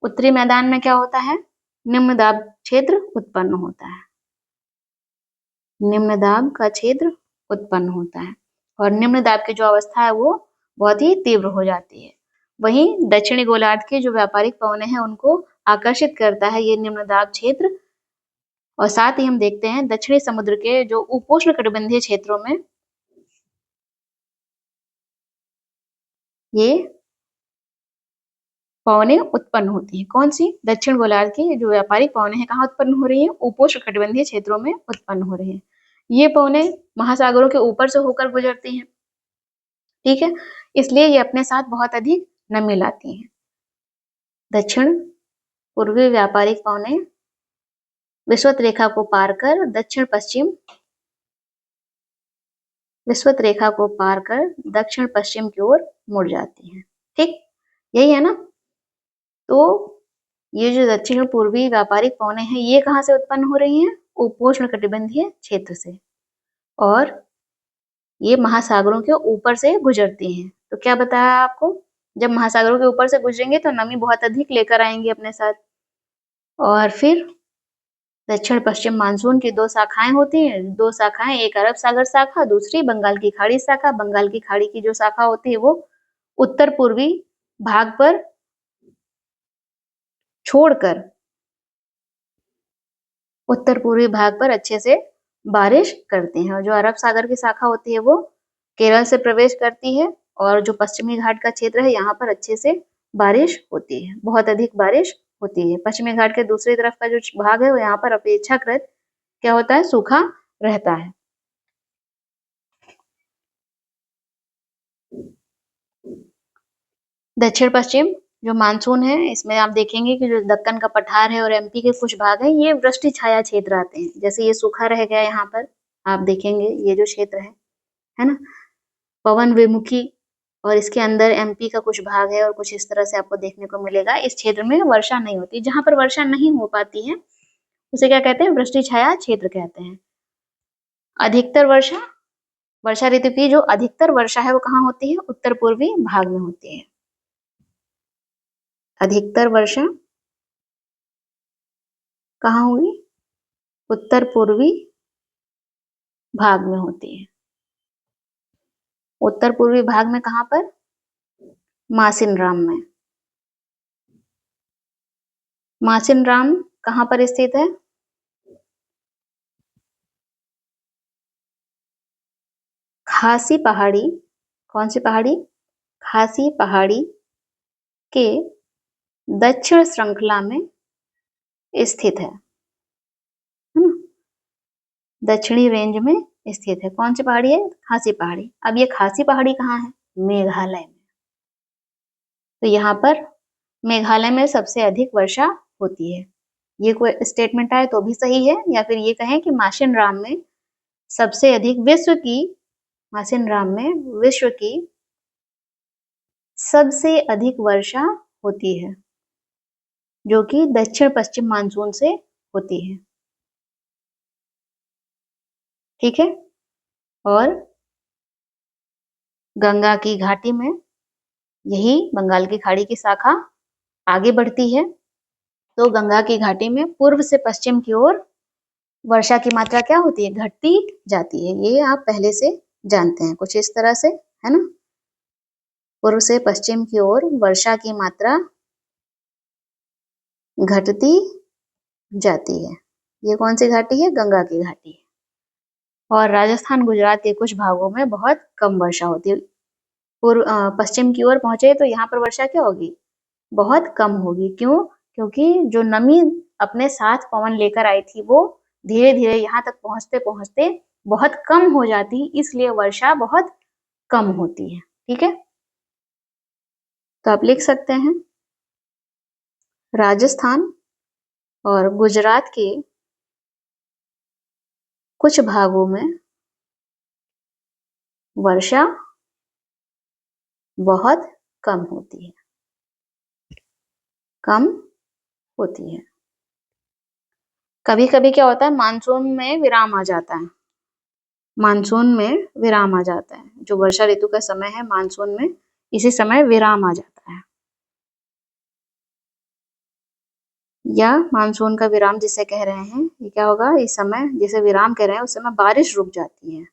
उत्तरी मैदान में क्या होता है, निम्न दाब क्षेत्र उत्पन्न होता है, निम्न दाब का क्षेत्र उत्पन्न होता है और निम्न दाब की जो अवस्था है वो बहुत ही तीव्र हो जाती है। वहीं दक्षिणी गोलार्ध के जो व्यापारिक पवने हैं उनको आकर्षित करता है ये निम्न दाब क्षेत्र। और साथ ही हम देखते हैं दक्षिणी समुद्र के जो उपोष्ण कटिबंधीय क्षेत्रों में ये पवनें उत्पन्न होती हैं। कौन सी? दक्षिण गोलार्ध की जो व्यापारिक पवनें हैं कहाँ उत्पन्न हो रही हैं? उपोष्ण कटिबंधीय क्षेत्रों में उत्पन्न हो रही हैं। ये पवनें महासागरों के ऊपर से होकर गुजरती हैं, ठीक है, इसलिए ये अपने साथ बहुत अधिक नमी लाती हैं। दक्षिण पूर्वी व्यापारिक पवनें विषुवत रेखा को पार कर दक्षिण पश्चिम विषुवत रेखा को पार कर दक्षिण पश्चिम की ओर मुड़ जाती हैं, ठीक, यही है ना। तो ये जो दक्षिण पूर्वी व्यापारिक पवनें हैं ये कहाँ से उत्पन्न हो रही हैं? उपोष्ण कटिबंधीय क्षेत्र से, और ये महासागरों के ऊपर से गुजरती हैं। तो क्या बताया आपको, जब महासागरों के ऊपर से गुजरेंगे तो नमी बहुत अधिक लेकर आएंगे अपने साथ। और फिर दक्षिण पश्चिम मानसून की दो शाखाएं होती हैं, दो शाखाएं, एक अरब सागर शाखा, दूसरी बंगाल की खाड़ी शाखा। बंगाल की खाड़ी की जो शाखा होती है वो उत्तर पूर्वी भाग पर छोड़कर उत्तर पूर्वी भाग पर अच्छे से बारिश करते हैं, और जो अरब सागर की शाखा होती है वो केरल से प्रवेश करती है, और जो पश्चिमी घाट का क्षेत्र है यहाँ पर अच्छे से बारिश होती है, बहुत अधिक बारिश होती है। पश्चिमी घाट के दूसरी तरफ का जो भाग है वो यहाँ पर अपेक्षाकृत क्या होता है? सूखा रहता है। दक्षिण पश्चिम जो मानसून है इसमें आप देखेंगे कि जो दक्कन का पठार है और एमपी के कुछ भाग है ये वृष्टि छाया क्षेत्र आते हैं। जैसे ये सूखा रह गया यहाँ पर, आप देखेंगे ये जो क्षेत्र है ना, पवन विमुखी, और इसके अंदर एमपी का कुछ भाग है और कुछ इस तरह से आपको देखने को मिलेगा। इस क्षेत्र में वर्षा नहीं होती, जहां पर वर्षा नहीं हो पाती है उसे क्या कहते हैं? वृष्टि छाया क्षेत्र कहते हैं। अधिकतर वर्षा ऋतु की जो अधिकतर वर्षा है वो कहाँ होती है? उत्तर पूर्वी भाग में होती है। अधिकतर वर्षा कहाँ होगी? उत्तर पूर्वी भाग में होती है। उत्तर पूर्वी भाग में कहाँ पर? मासिनराम में। मासिनराम कहाँ पर स्थित है? खासी पहाड़ी, कौन सी पहाड़ी? खासी पहाड़ी के दक्षिण श्रृंखला में स्थित है ना, दक्षिणी रेंज में स्थित है। कौन सी पहाड़ी है? खासी पहाड़ी। अब ये खासी पहाड़ी कहाँ है? मेघालय में। तो यहाँ पर मेघालय में सबसे अधिक वर्षा होती है। ये कोई स्टेटमेंट आए तो भी सही है, या फिर ये कहें कि मासिनराम में सबसे अधिक मासिनराम में विश्व की सबसे अधिक वर्षा होती है, जो कि दक्षिण पश्चिम मानसून से होती है, ठीक है। और गंगा की घाटी में यही बंगाल की खाड़ी की शाखा आगे बढ़ती है, तो गंगा की घाटी में पूर्व से पश्चिम की ओर वर्षा की मात्रा क्या होती है? घटती जाती है। ये आप पहले से जानते हैं, कुछ इस तरह से, है ना। पूर्व से पश्चिम की ओर वर्षा की मात्रा घटती जाती है। ये कौन सी घाटी है? गंगा की घाटी है। और राजस्थान गुजरात के कुछ भागों में बहुत कम वर्षा होती है। पश्चिम की ओर पहुंचे तो यहाँ पर वर्षा क्या होगी? बहुत कम होगी। क्यों? क्योंकि जो नमी अपने साथ पवन लेकर आई थी वो धीरे धीरे यहाँ तक पहुंचते पहुंचते बहुत कम हो जाती, इसलिए वर्षा बहुत कम होती है, ठीक है। तो आप लिख सकते हैं राजस्थान और गुजरात के कुछ भागों में वर्षा बहुत कम होती है, कम होती है। कभी कभी क्या होता है? मानसून में विराम आ जाता है, मानसून में विराम आ जाता है। जो वर्षा ऋतु का समय है मानसून में इसी समय विराम आ जाता है। या मानसून का विराम जिसे कह रहे हैं, ये क्या होगा, इस समय जिसे विराम कह रहे हैं उस समय बारिश रुक जाती है।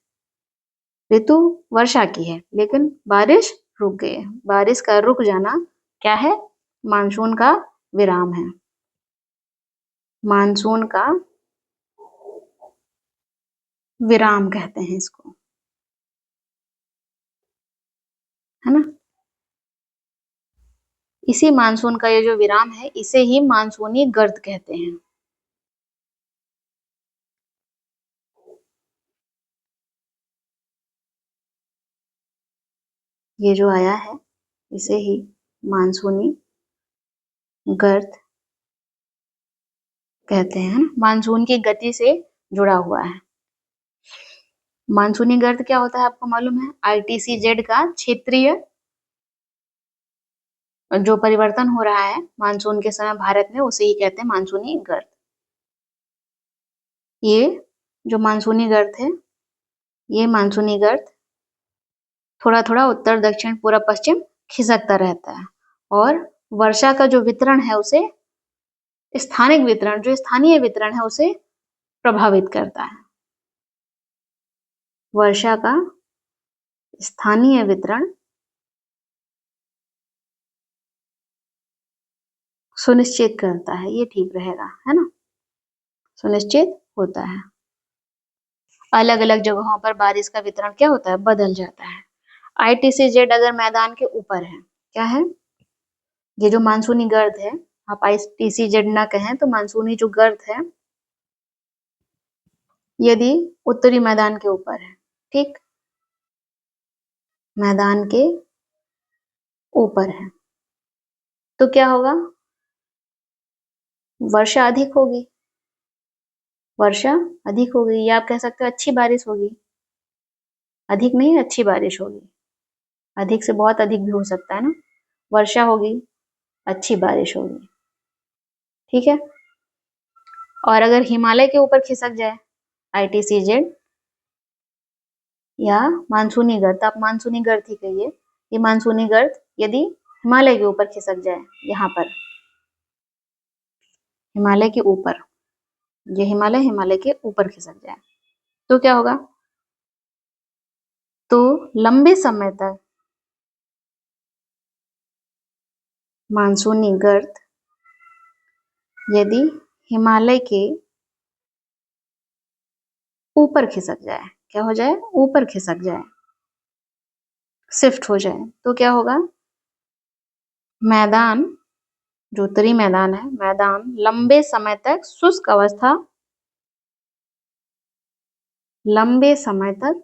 ऋतु वर्षा की है लेकिन बारिश रुक गई है। बारिश का रुक जाना क्या है, मानसून का विराम है। मानसून का विराम कहते हैं इसको, है ना। इसी मानसून का ये जो विराम है इसे ही मानसूनी गर्त कहते हैं। ये जो आया है इसे ही मानसूनी गर्त कहते हैं, मानसून की गति से जुड़ा हुआ है। मानसूनी गर्त क्या होता है आपको मालूम है, ITCZ का क्षेत्रीय जो परिवर्तन हो रहा है मानसून के समय भारत में उसे ही कहते हैं मानसूनी गर्त। ये जो मानसूनी गर्त है, ये मानसूनी गर्त थोड़ा थोड़ा उत्तर दक्षिण पूर्व पश्चिम खिसकता रहता है और वर्षा का जो वितरण है उसे स्थानिक वितरण, जो स्थानीय वितरण है उसे प्रभावित करता है। वर्षा का स्थानीय वितरण सुनिश्चित करता है, ये ठीक रहेगा, है ना, सुनिश्चित होता है। अलग अलग जगहों पर बारिश का वितरण क्या होता है, बदल जाता है। ITCZ अगर मैदान के ऊपर है, क्या है, ये जो मानसूनी गर्द है, आप ITCZ ना कहें तो मानसूनी जो गर्द है, यदि उत्तरी मैदान के ऊपर है, ठीक, मैदान के ऊपर है, तो क्या होगा, वर्षा अधिक होगी, वर्षा अधिक होगी, या आप कह सकते हो अच्छी बारिश होगी। अधिक नहीं, अच्छी बारिश होगी, अधिक से बहुत अधिक भी हो सकता है ना। वर्षा होगी, अच्छी बारिश होगी, ठीक है। और अगर हिमालय के ऊपर खिसक जाए ITCZ या मानसूनी गर्त, आप मानसूनी गर्त ही कहिए, ये मानसूनी गर्त यदि हिमालय के ऊपर खिसक जाए, यहाँ पर हिमालय के ऊपर, ये हिमालय के ऊपर खिसक जाए, तो क्या होगा, तो लंबे समय तक मानसूनी गर्त यदि हिमालय के ऊपर खिसक जाए, क्या हो जाए, ऊपर खिसक जाए, शिफ्ट हो जाए, तो क्या होगा, मैदान, जो उत्तरी मैदान है, मैदान लंबे समय तक शुष्क अवस्था, लंबे समय तक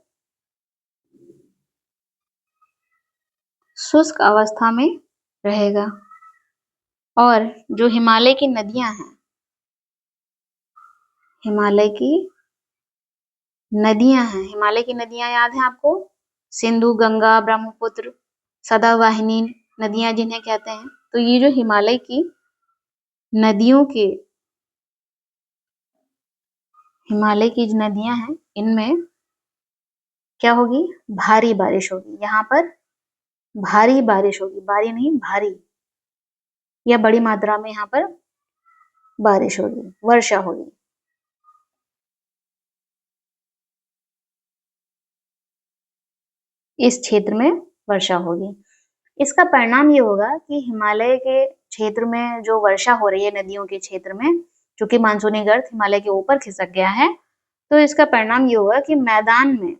शुष्क अवस्था में रहेगा। और जो हिमालय की नदियां हैं, हिमालय की नदियां हैं, हिमालय की नदियां याद है आपको, सिंधु, गंगा, ब्रह्मपुत्र, सदावाहिनी नदियां जिन्हें कहते हैं, तो ये जो हिमालय की नदियों के, हिमालय की जो नदियां हैं इनमें क्या होगी, भारी बारिश होगी, यहाँ पर भारी बारिश होगी, भारी नहीं भारी, या बड़ी मात्रा में यहाँ पर बारिश होगी, वर्षा होगी। इस क्षेत्र में वर्षा होगी। इसका परिणाम ये होगा कि हिमालय के क्षेत्र में जो वर्षा हो रही है नदियों के क्षेत्र में, चूंकि मानसूनी गर्त हिमालय के ऊपर खिसक गया है, तो इसका परिणाम ये होगा कि मैदान में,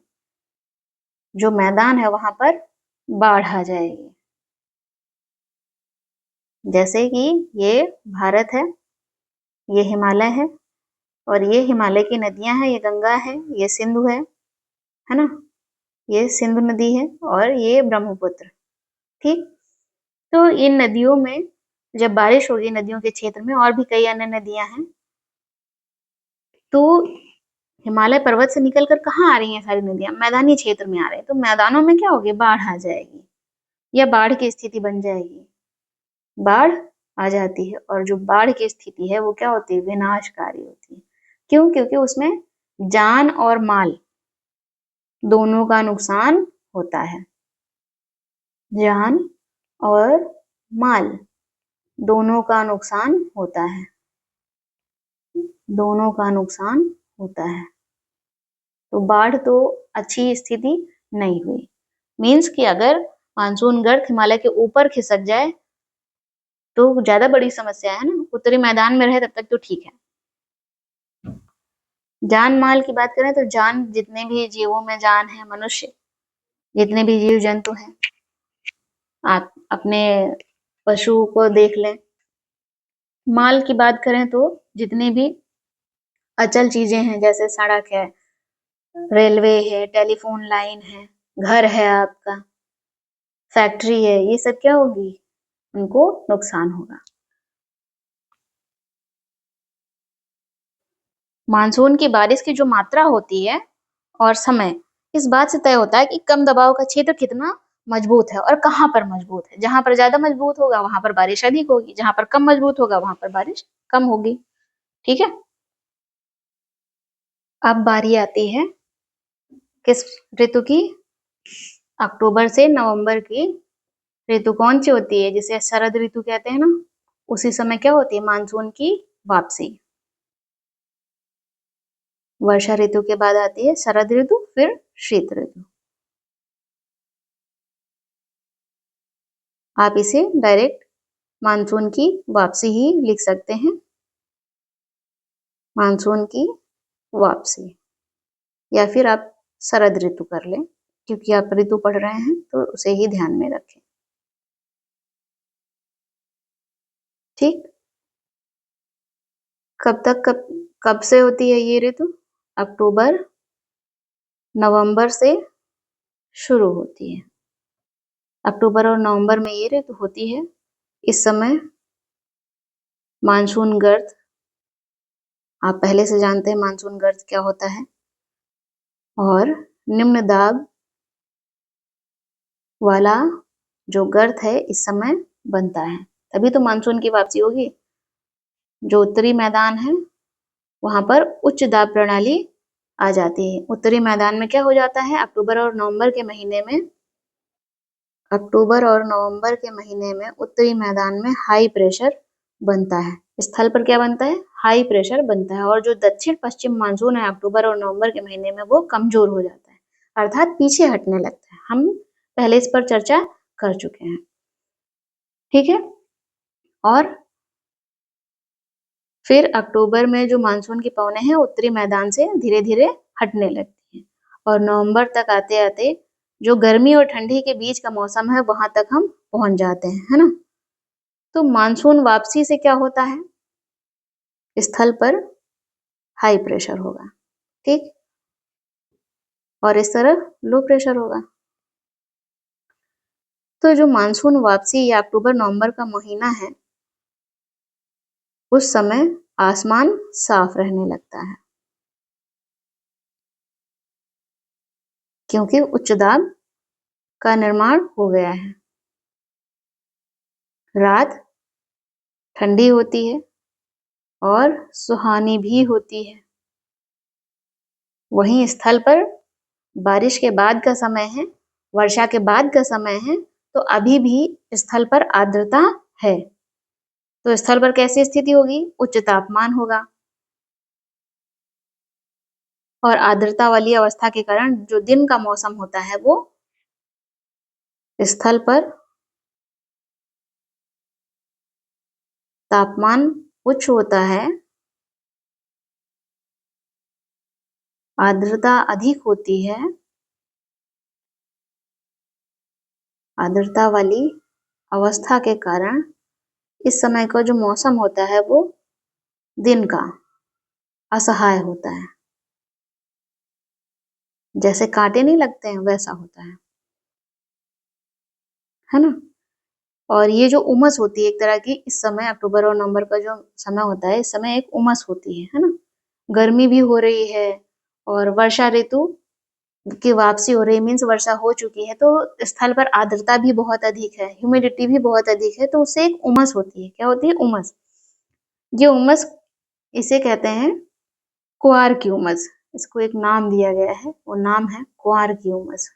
जो मैदान है वहां पर बाढ़ आ जाएगी। जैसे कि ये भारत है, ये हिमालय है, और ये हिमालय की नदियां हैं, ये गंगा है, ये सिंधु है ना, ये सिंधु नदी है और ये ब्रह्मपुत्र, ठीक। तो इन नदियों में जब बारिश होगी, नदियों के क्षेत्र में और भी कई अन्य नदियां हैं, तो हिमालय पर्वत से निकलकर कहाँ आ रही हैं सारी नदियां, मैदानी क्षेत्र में आ रहे हैं, तो मैदानों में क्या होगी, बाढ़ आ जाएगी या बाढ़ की स्थिति बन जाएगी। बाढ़ आ जाती है और जो बाढ़ की स्थिति है वो क्या होती है, विनाशकारी होती है। क्यों, क्योंकि उसमें जान और माल दोनों का नुकसान होता है, जान और माल दोनों का नुकसान होता है। दोनों का नुकसान होता है। तो बाढ़ तो अच्छी स्थिति नहीं हुई। मीन्स कि अगर मानसून गर्त हिमालय के ऊपर खिसक जाए तो ज्यादा बड़ी समस्या है ना। उत्तरी मैदान में रहे तब तक तो ठीक है। जान माल की बात करें तो जान, जितने भी जीवों में जान है, मनुष्य, जितने भी जीव जंतु हैं, आप अपने पशु को देख लें। माल की बात करें तो जितने भी अचल चीजें हैं, जैसे सड़क है, रेलवे है, टेलीफोन लाइन है, घर है आपका, फैक्ट्री है, ये सब क्या होगी, उनको नुकसान होगा। मानसून की बारिश की जो मात्रा होती है और समय, इस बात से तय होता है कि कम दबाव का क्षेत्र कितना मजबूत है और कहाँ पर मजबूत है। जहां पर ज्यादा मजबूत होगा वहां पर बारिश अधिक होगी, जहां पर कम मजबूत होगा वहां पर बारिश कम होगी। ठीक है। अब बारी आती है किस ऋतु की? अक्टूबर से नवंबर की ऋतु कौन सी होती है, जिसे शरद ऋतु कहते हैं ना। उसी समय क्या होती है? मानसून की वापसी। वर्षा ऋतु के बाद आती है शरद ऋतु, फिर शीत ऋतु। आप इसे डायरेक्ट मानसून की वापसी ही लिख सकते हैं। मानसून की वापसी, या फिर आप शरद ऋतु कर लें, क्योंकि आप ऋतु पढ़ रहे हैं तो उसे ही ध्यान में रखें। ठीक। कब से होती है ये ऋतु? अक्टूबर नवंबर से शुरू होती है। अक्टूबर और नवंबर में ये ऋतु होती है। इस समय मानसून गर्त, आप पहले से जानते हैं मानसून गर्त क्या होता है, और निम्न दाब वाला जो गर्त है इस समय बनता है, तभी तो मानसून की वापसी होगी। जो उत्तरी मैदान है वहां पर उच्च दाब प्रणाली आ जाती है। उत्तरी मैदान में क्या हो जाता है? अक्टूबर और नवंबर के महीने में उत्तरी मैदान में हाई प्रेशर बनता है। स्थल पर क्या बनता है? हाई प्रेशर बनता है। और जो दक्षिण पश्चिम मानसून है अक्टूबर और नवंबर के महीने में, वो कमजोर हो जाता है, अर्थात पीछे हटने लगता है। हम पहले इस पर चर्चा कर चुके हैं। ठीक है। और फिर अक्टूबर में जो मानसून की पवनें हैं उत्तरी मैदान से धीरे धीरे हटने लगती हैं, और नवंबर तक आते आते जो गर्मी और ठंडी के बीच का मौसम है वहां तक हम पहुंच जाते हैं, है ना। तो मानसून वापसी से क्या होता है? स्थल पर हाई प्रेशर होगा, ठीक, और इस तरफ लो प्रेशर होगा। तो जो मानसून वापसी या अक्टूबर नवंबर का महीना है, उस समय आसमान साफ रहने लगता है, क्योंकि उच्च दाब का निर्माण हो गया है। रात ठंडी होती है और सुहानी भी होती है। वहीं स्थल पर बारिश के बाद का समय है, वर्षा के बाद का समय है, तो अभी भी स्थल पर आर्द्रता है। तो स्थल पर कैसी स्थिति होगी? उच्च तापमान होगा, और आर्द्रता वाली अवस्था के कारण जो दिन का मौसम होता है वो स्थल पर तापमान उच्च होता है, आर्द्रता अधिक होती है। आर्द्रता वाली अवस्था के कारण इस समय का जो मौसम होता है वो दिन का असहाय होता है, जैसे कांटे नहीं लगते हैं वैसा होता है ना। और ये जो उमस होती है एक तरह की, इस समय अक्टूबर और नवंबर का जो समय होता है, इस समय एक उमस होती है ना। गर्मी भी हो रही है और वर्षा ऋतु की वापसी हो रही, मीन्स वर्षा हो चुकी है, तो स्थल पर आर्द्रता भी बहुत अधिक है, ह्यूमिडिटी भी बहुत अधिक है, तो उससे एक उमस होती है। क्या होती है? उमस। ये उमस, इसे कहते हैं कुआर की उमस। इसको एक नाम दिया गया है, वो नाम है कुआर की उमस।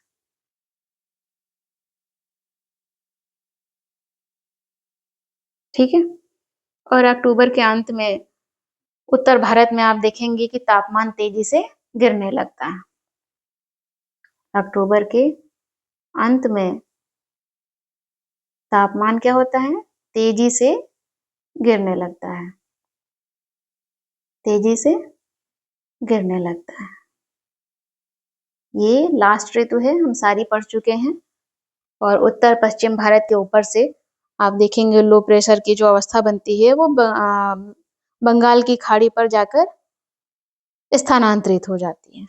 ठीक है। और अक्टूबर के अंत में उत्तर भारत में आप देखेंगे कि तापमान तेजी से गिरने लगता है। अक्टूबर के अंत में तापमान क्या होता है? तेजी से गिरने लगता है, तेजी से गिरने लगता है। ये लास्ट ऋतु है, हम सारी पढ़ चुके हैं। और उत्तर पश्चिम भारत के ऊपर से आप देखेंगे लो प्रेशर की जो अवस्था बनती है वो बंगाल की खाड़ी पर जाकर स्थानांतरित हो जाती है।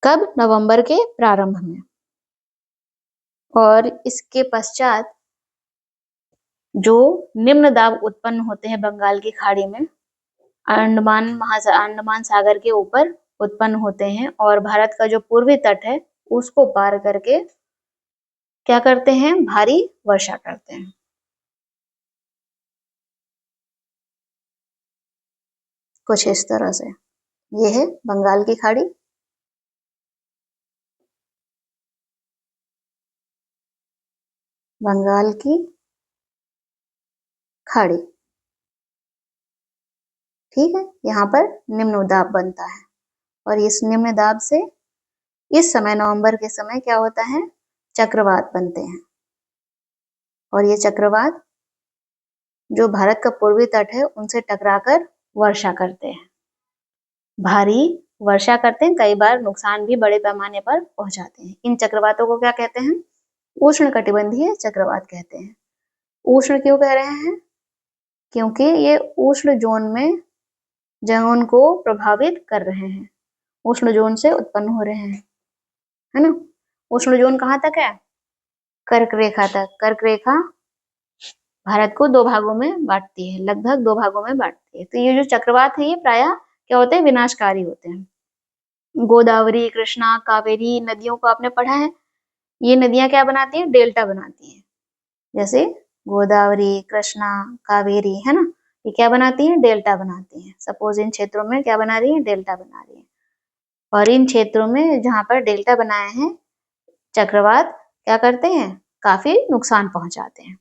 कब? नवंबर के प्रारंभ में। और इसके पश्चात जो निम्न दाब उत्पन्न होते हैं बंगाल की खाड़ी में, अंडमान सागर के ऊपर उत्पन्न होते हैं और भारत का जो पूर्वी तट है उसको पार करके क्या करते हैं? भारी वर्षा करते हैं। कुछ इस तरह से ये है बंगाल की खाड़ी। बंगाल की खाड़ी, ठीक है। यहाँ पर निम्न दाब बनता है और इस निम्न दाब से इस समय नवंबर के समय क्या होता है? चक्रवात बनते हैं। और ये चक्रवात जो भारत का पूर्वी तट है उनसे टकराकर वर्षा करते हैं, भारी वर्षा करते हैं, कई बार नुकसान भी बड़े पैमाने पर पहुंचाते हैं। इन चक्रवातों को क्या कहते हैं? उष्णकटिबंधीय चक्रवात कहते हैं। उष्ण क्यों कह रहे हैं? क्योंकि ये उष्ण जोन में जोन को प्रभावित कर रहे हैं, उष्ण जोन से उत्पन्न हो रहे हैं, है ना। उष्ण जोन कहाँ तक है? कर्क रेखा तक। कर्क रेखा भारत को दो भागों में बांटती है, लगभग दो भागों में बांटती है। तो ये जो चक्रवात है ये प्रायः क्या होते हैं? विनाशकारी होते हैं। गोदावरी, कृष्णा, कावेरी नदियों को आपने पढ़ा है। ये नदियां क्या बनाती हैं? डेल्टा बनाती हैं। जैसे गोदावरी, कृष्णा, कावेरी, है ना, ये क्या बनाती हैं? डेल्टा बनाती हैं। सपोज इन क्षेत्रों में क्या बना रही है? डेल्टा बना रही है। और इन क्षेत्रों में जहां पर डेल्टा बनाए हैं चक्रवात क्या करते हैं? काफी नुकसान पहुंचाते हैं।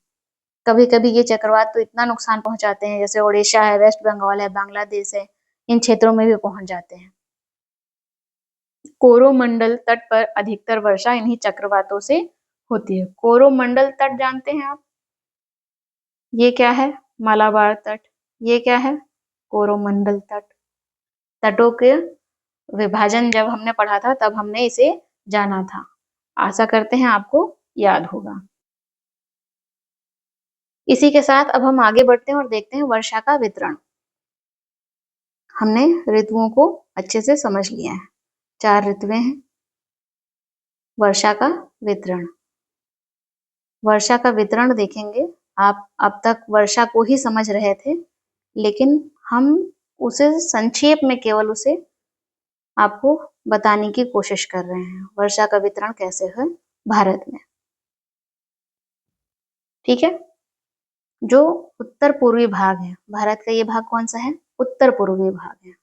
कभी कभी ये चक्रवात तो इतना नुकसान पहुंचाते हैं, जैसे ओडिशा है, वेस्ट बंगाल है, बांग्लादेश है, इन क्षेत्रों में भी पहुंच जाते हैं। कोरोमंडल तट पर अधिकतर वर्षा इन्हीं चक्रवातों से होती है। कोरोमंडल तट जानते हैं आप? ये क्या है? मालाबार तट। ये क्या है? कोरोमंडल तट। तटों के विभाजन जब हमने पढ़ा था तब हमने इसे जाना था। आशा करते हैं आपको याद होगा। इसी के साथ अब हम आगे बढ़ते हैं और देखते हैं वर्षा का वितरण। हमने ऋतुओं को अच्छे से समझ लिया है। 4 ऋतुएं हैं। वर्षा का वितरण, वर्षा का वितरण देखेंगे। आप अब तक वर्षा को ही समझ रहे थे, लेकिन हम उसे संक्षेप में केवल उसे आपको बताने की कोशिश कर रहे हैं। वर्षा का वितरण कैसे है भारत में, ठीक है। जो उत्तर पूर्वी भाग है भारत का, ये भाग कौन सा है? उत्तर पूर्वी भाग है।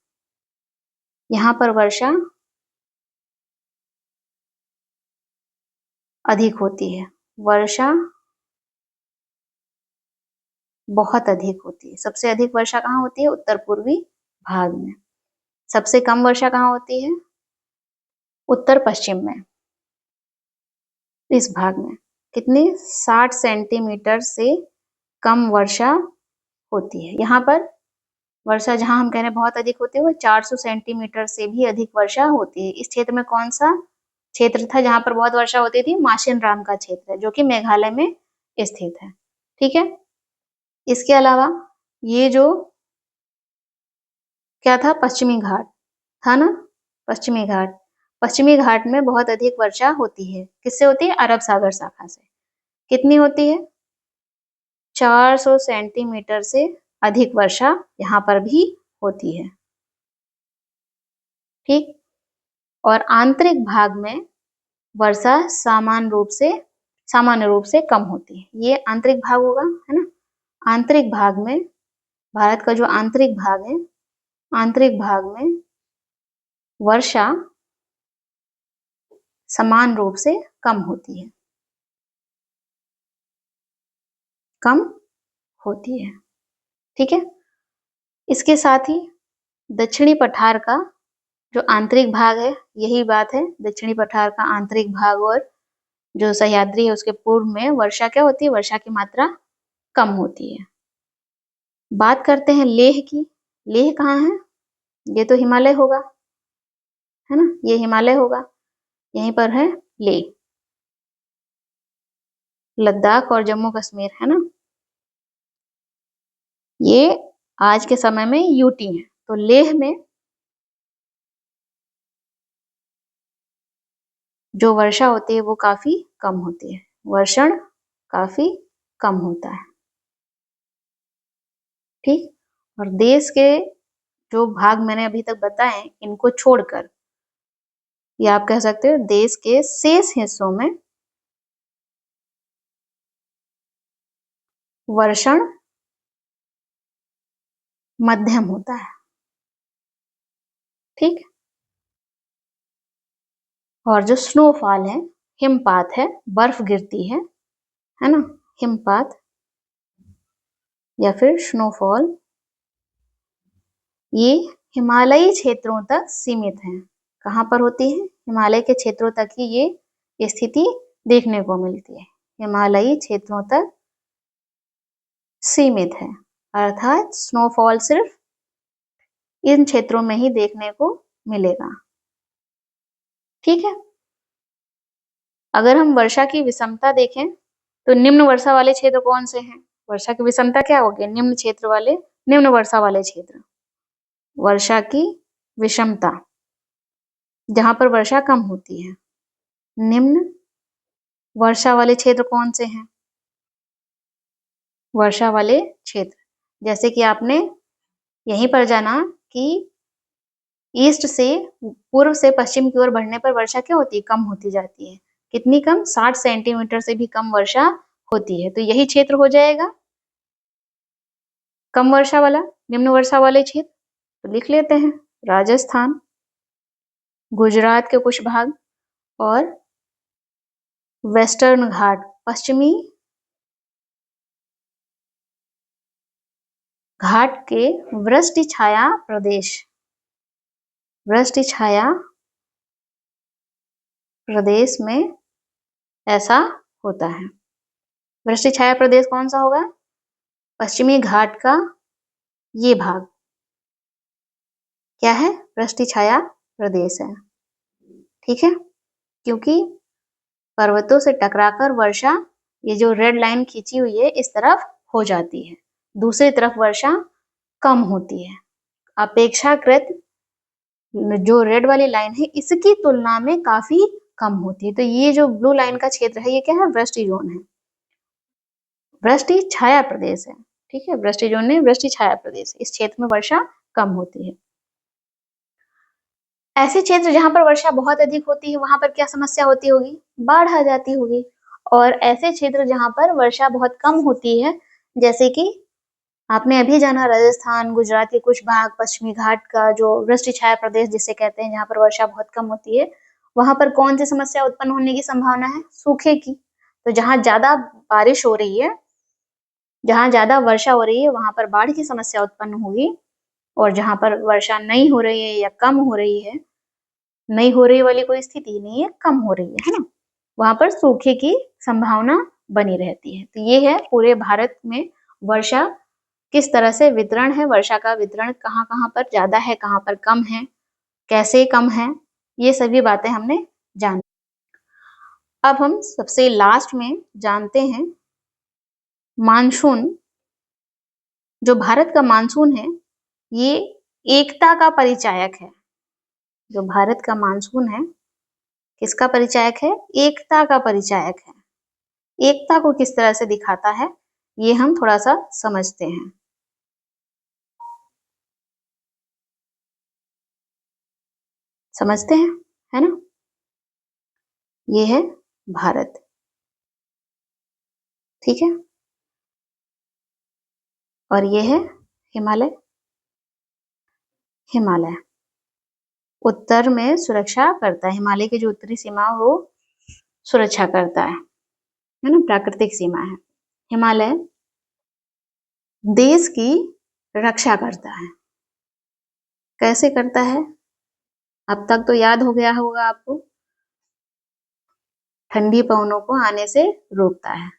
यहाँ पर वर्षा अधिक होती है, वर्षा बहुत अधिक होती है। सबसे अधिक वर्षा कहाँ होती है? उत्तर पूर्वी भाग में। सबसे कम वर्षा कहाँ होती है? उत्तर पश्चिम में, इस भाग में। कितनी? 60 सेंटीमीटर से कम वर्षा होती है। यहाँ पर वर्षा जहाँ हम कह रहे हैं बहुत अधिक होती है, वो 400 सेंटीमीटर से भी अधिक वर्षा होती है। इस क्षेत्र में कौन सा क्षेत्र था जहाँ पर बहुत वर्षा होती थी? माशिन राम का क्षेत्र है, जो कि मेघालय में स्थित है, ठीक है। इसके अलावा ये जो क्या था? पश्चिमी घाट था ना, पश्चिमी घाट। पश्चिमी घाट में बहुत अधिक वर्षा होती है। किससे होती है? अरब सागर शाखा से। कितनी होती है? 400 सेंटीमीटर से अधिक वर्षा यहाँ पर भी होती है, ठीक। और आंतरिक भाग में वर्षा सामान्य रूप से कम होती है। ये आंतरिक भाग होगा, है ना। आंतरिक भाग में, भारत का जो आंतरिक भाग है, आंतरिक भाग में वर्षा समान रूप से कम होती है, कम होती है, ठीक है। इसके साथ ही दक्षिणी पठार का जो आंतरिक भाग है, यही बात है, दक्षिणी पठार का आंतरिक भाग और जो सह्याद्री है उसके पूर्व में वर्षा क्या होती है, वर्षा की मात्रा कम होती है। बात करते हैं लेह की। लेह कहाँ है? ये तो हिमालय होगा, है ना, ये हिमालय होगा, यहीं पर है लेह। लद्दाख और जम्मू कश्मीर, है ना, ये आज के समय में यूटी है। तो लेह में जो वर्षा होती है वो काफी कम होती है, वर्षण काफी कम होता है। ठीक, और देश के जो भाग मैंने अभी तक बताए इनको छोड़कर, या आप कह सकते हो देश के शेष हिस्सों में वर्षण मध्यम होता है। ठीक, और जो स्नोफॉल है, हिमपात है, बर्फ गिरती है ना, हिमपात या फिर स्नोफॉल, ये हिमालयी क्षेत्रों तक सीमित है। कहाँ पर होती है? हिमालय के क्षेत्रों तक ही ये स्थिति देखने को मिलती है, हिमालयी क्षेत्रों तक सीमित है, अर्थात स्नोफॉल सिर्फ इन क्षेत्रों में ही देखने को मिलेगा। ठीक है, अगर हम वर्षा की विषमता देखें तो निम्न वर्षा वाले क्षेत्र कौन से हैं? वर्षा की विषमता क्या होगी? निम्न क्षेत्र वाले, निम्न वर्षा वाले क्षेत्र। वर्षा की विषमता, जहां पर वर्षा कम होती है, निम्न वर्षा वाले क्षेत्र कौन से हैं? वर्षा वाले क्षेत्र, जैसे कि आपने यहीं पर जाना कि ईस्ट से, पूर्व से पश्चिम की ओर बढ़ने पर वर्षा क्या होती है? कम होती जाती है। कितनी कम? 60 सेंटीमीटर से भी कम वर्षा होती है। तो यही क्षेत्र हो जाएगा कम वर्षा वाला, निम्न वर्षा वाले क्षेत्र। तो लिख लेते हैं राजस्थान, गुजरात के कुछ भाग और वेस्टर्न घाट, पश्चिमी घाट के वृष्टि छाया प्रदेश, वृष्टि छाया प्रदेश में ऐसा होता है। वृष्टि छाया प्रदेश कौन सा होगा? पश्चिमी घाट का ये भाग क्या है? वृष्टि छाया प्रदेश है। ठीक है, क्योंकि पर्वतों से टकराकर वर्षा, ये जो रेड लाइन खींची हुई है, इस तरफ हो जाती है, दूसरी तरफ वर्षा कम होती है। अपेक्षाकृत जो रेड वाली लाइन है इसकी तुलना में काफी कम होती है। तो ये जो ब्लू लाइन का क्षेत्र है ये क्या है? वृष्टि जोन है, वृष्टि छाया प्रदेश है। ठीक है, वृष्टि जोन है, वृष्टि छाया प्रदेश, इस क्षेत्र में वर्षा कम होती है। ऐसे क्षेत्र जहां पर वर्षा बहुत अधिक होती है वहां पर क्या समस्या होती होगी? बाढ़ आ जाती होगी। और ऐसे क्षेत्र जहां पर वर्षा बहुत कम होती है, जैसे कि आपने अभी जाना राजस्थान, गुजरात के कुछ भाग, पश्चिमी घाट का जो वृष्टि छाया प्रदेश जिसे कहते हैं, जहां पर वर्षा बहुत कम होती है, वहां पर कौन सी समस्या उत्पन्न होने की संभावना है? सूखे की। तो जहां ज्यादा बारिश हो रही है, जहां ज्यादा वर्षा हो रही है, वहां पर बाढ़ की समस्या उत्पन्न होगी। और जहां पर वर्षा नहीं हो रही है या कम हो रही है, नहीं हो रही वाली कोई स्थिति नहीं है, कम हो रही है ना, वहां पर सूखे की संभावना बनी रहती है। तो ये है पूरे भारत में वर्षा किस तरह से वितरण है, वर्षा का वितरण कहाँ कहाँ पर ज्यादा है, कहाँ पर कम है, कैसे कम है, ये सभी बातें हमने जानी। अब हम सबसे लास्ट में जानते हैं मानसून। जो भारत का मानसून है ये एकता का परिचायक है। जो भारत का मानसून है किसका परिचायक है? एकता का परिचायक है। एकता को किस तरह से दिखाता है ये हम थोड़ा सा समझते हैं। समझते हैं, है ना। ये है भारत, ठीक है, और ये है हिमालय। हिमालय उत्तर में सुरक्षा करता है, हिमालय की जो उत्तरी सीमा वो सुरक्षा करता है ना, प्राकृतिक सीमा है। हिमालय देश की रक्षा करता है। कैसे करता है? अब तक तो याद हो गया होगा आपको। ठंडी पवनों को आने से रोकता है।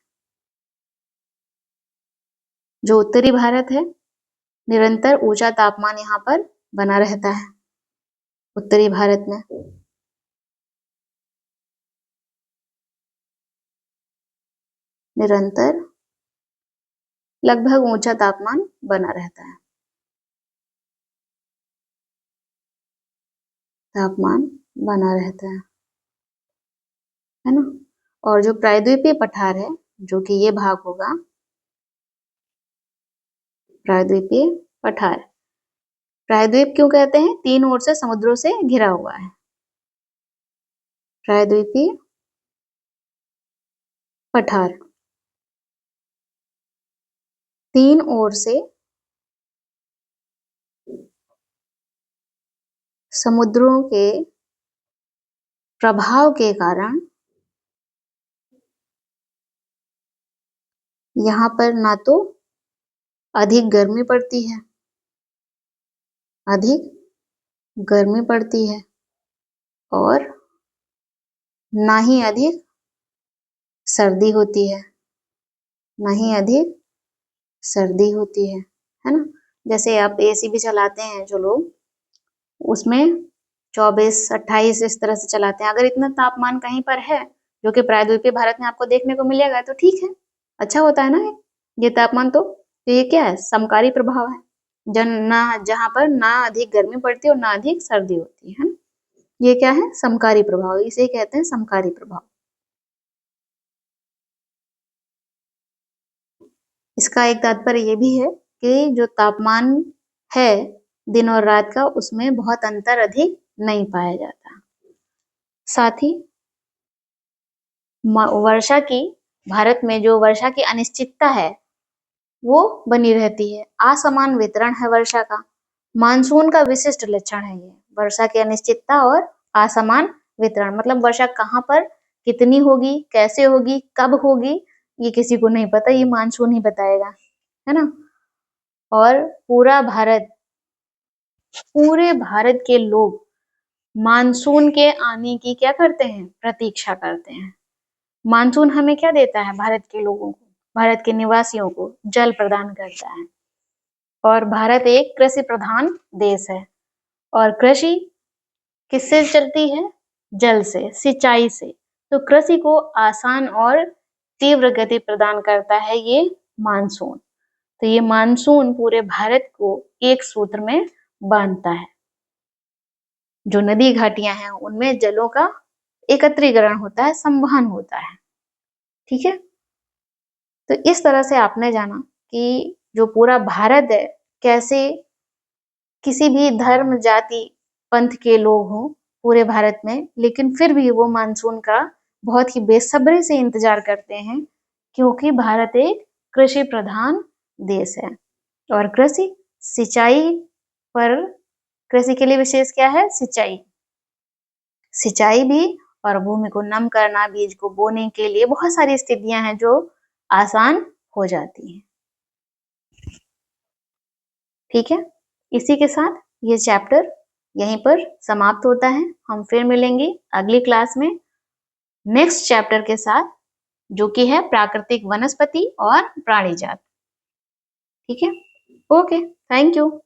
जो उत्तरी भारत है, निरंतर ऊंचा तापमान यहाँ पर बना रहता है उत्तरी भारत में। निरंतर लगभग ऊंचा तापमान बना रहता है। तापमान बना रहता है ना। और जो प्रायद्वीपीय पठार है, जो कि ये भाग होगा, प्रायद्वीपीय पठार। प्रायद्वीप क्यों कहते हैं? 3 ओर से समुद्रों से घिरा हुआ है। प्रायद्वीपीय पठार 3 ओर से समुद्रों के प्रभाव के कारण यहाँ पर ना तो अधिक गर्मी पड़ती है, अधिक गर्मी पड़ती है, और ना ही अधिक सर्दी होती है, ना ही अधिक सर्दी होती है ना। जैसे आप एसी भी चलाते हैं जो लोग, उसमें 24-28 इस तरह से चलाते हैं। अगर इतना तापमान कहीं पर है, जो कि प्रायद्वीपीय भारत में आपको देखने को मिलेगा, तो ठीक है, अच्छा होता है ना ये तापमान। तो ये क्या है? समकारी प्रभाव है। जहाँ पर ना अधिक गर्मी पड़ती है और ना अधिक सर्दी होती है ना। ये क्या है? समकारी प्रभाव, इसे कहते हैं समकारी प्रभाव। इसका एक तात्पर्य ये भी है कि जो तापमान है दिन और रात का, उसमें बहुत अंतर अधिक नहीं पाया जाता। साथ ही वर्षा की, भारत में जो वर्षा की अनिश्चितता है वो बनी रहती है। असमान वितरण है वर्षा का। मानसून का विशिष्ट लक्षण है ये, वर्षा की अनिश्चितता और असमान वितरण। मतलब वर्षा कहाँ पर कितनी होगी, कैसे होगी, कब होगी, ये किसी को नहीं पता, ये मानसून ही बताएगा, है ना। और पूरे भारत के लोग मानसून के आने की क्या करते हैं? प्रतीक्षा करते हैं। मानसून हमें क्या देता है? भारत के लोगों को, भारत के निवासियों को जल प्रदान करता है। और भारत एक कृषि प्रधान देश है, और कृषि किससे चलती है? जल से, सिंचाई से। तो कृषि को आसान और तीव्र गति प्रदान करता है ये मानसून। तो ये मानसून पूरे भारत को एक सूत्र में बांधता है। जो नदी घाटियां हैं उनमें जलों का एकत्रीकरण होता है, संवहन होता है। ठीक है। तो इस तरह से आपने जाना कि जो पूरा भारत है, कैसे किसी भी धर्म, जाति, पंथ के लोग हों पूरे भारत में, लेकिन फिर भी वो मानसून का बहुत ही बेसब्री से इंतजार करते हैं, क्योंकि भारत एक कृषि प्रधान देश है। और कृषि, सिंचाई पर, कृषि के लिए विशेष क्या है? सिंचाई। सिंचाई भी, और भूमि को नम करना, बीज को बोने के लिए बहुत सारी स्थितियां हैं जो आसान हो जाती हैं। ठीक है। इसी के साथ ये चैप्टर यहीं पर समाप्त होता है। हम फिर मिलेंगे अगली क्लास में नेक्स्ट चैप्टर के साथ, जो कि है प्राकृतिक वनस्पति और प्राणी जात। ठीक है। Okay, thank you.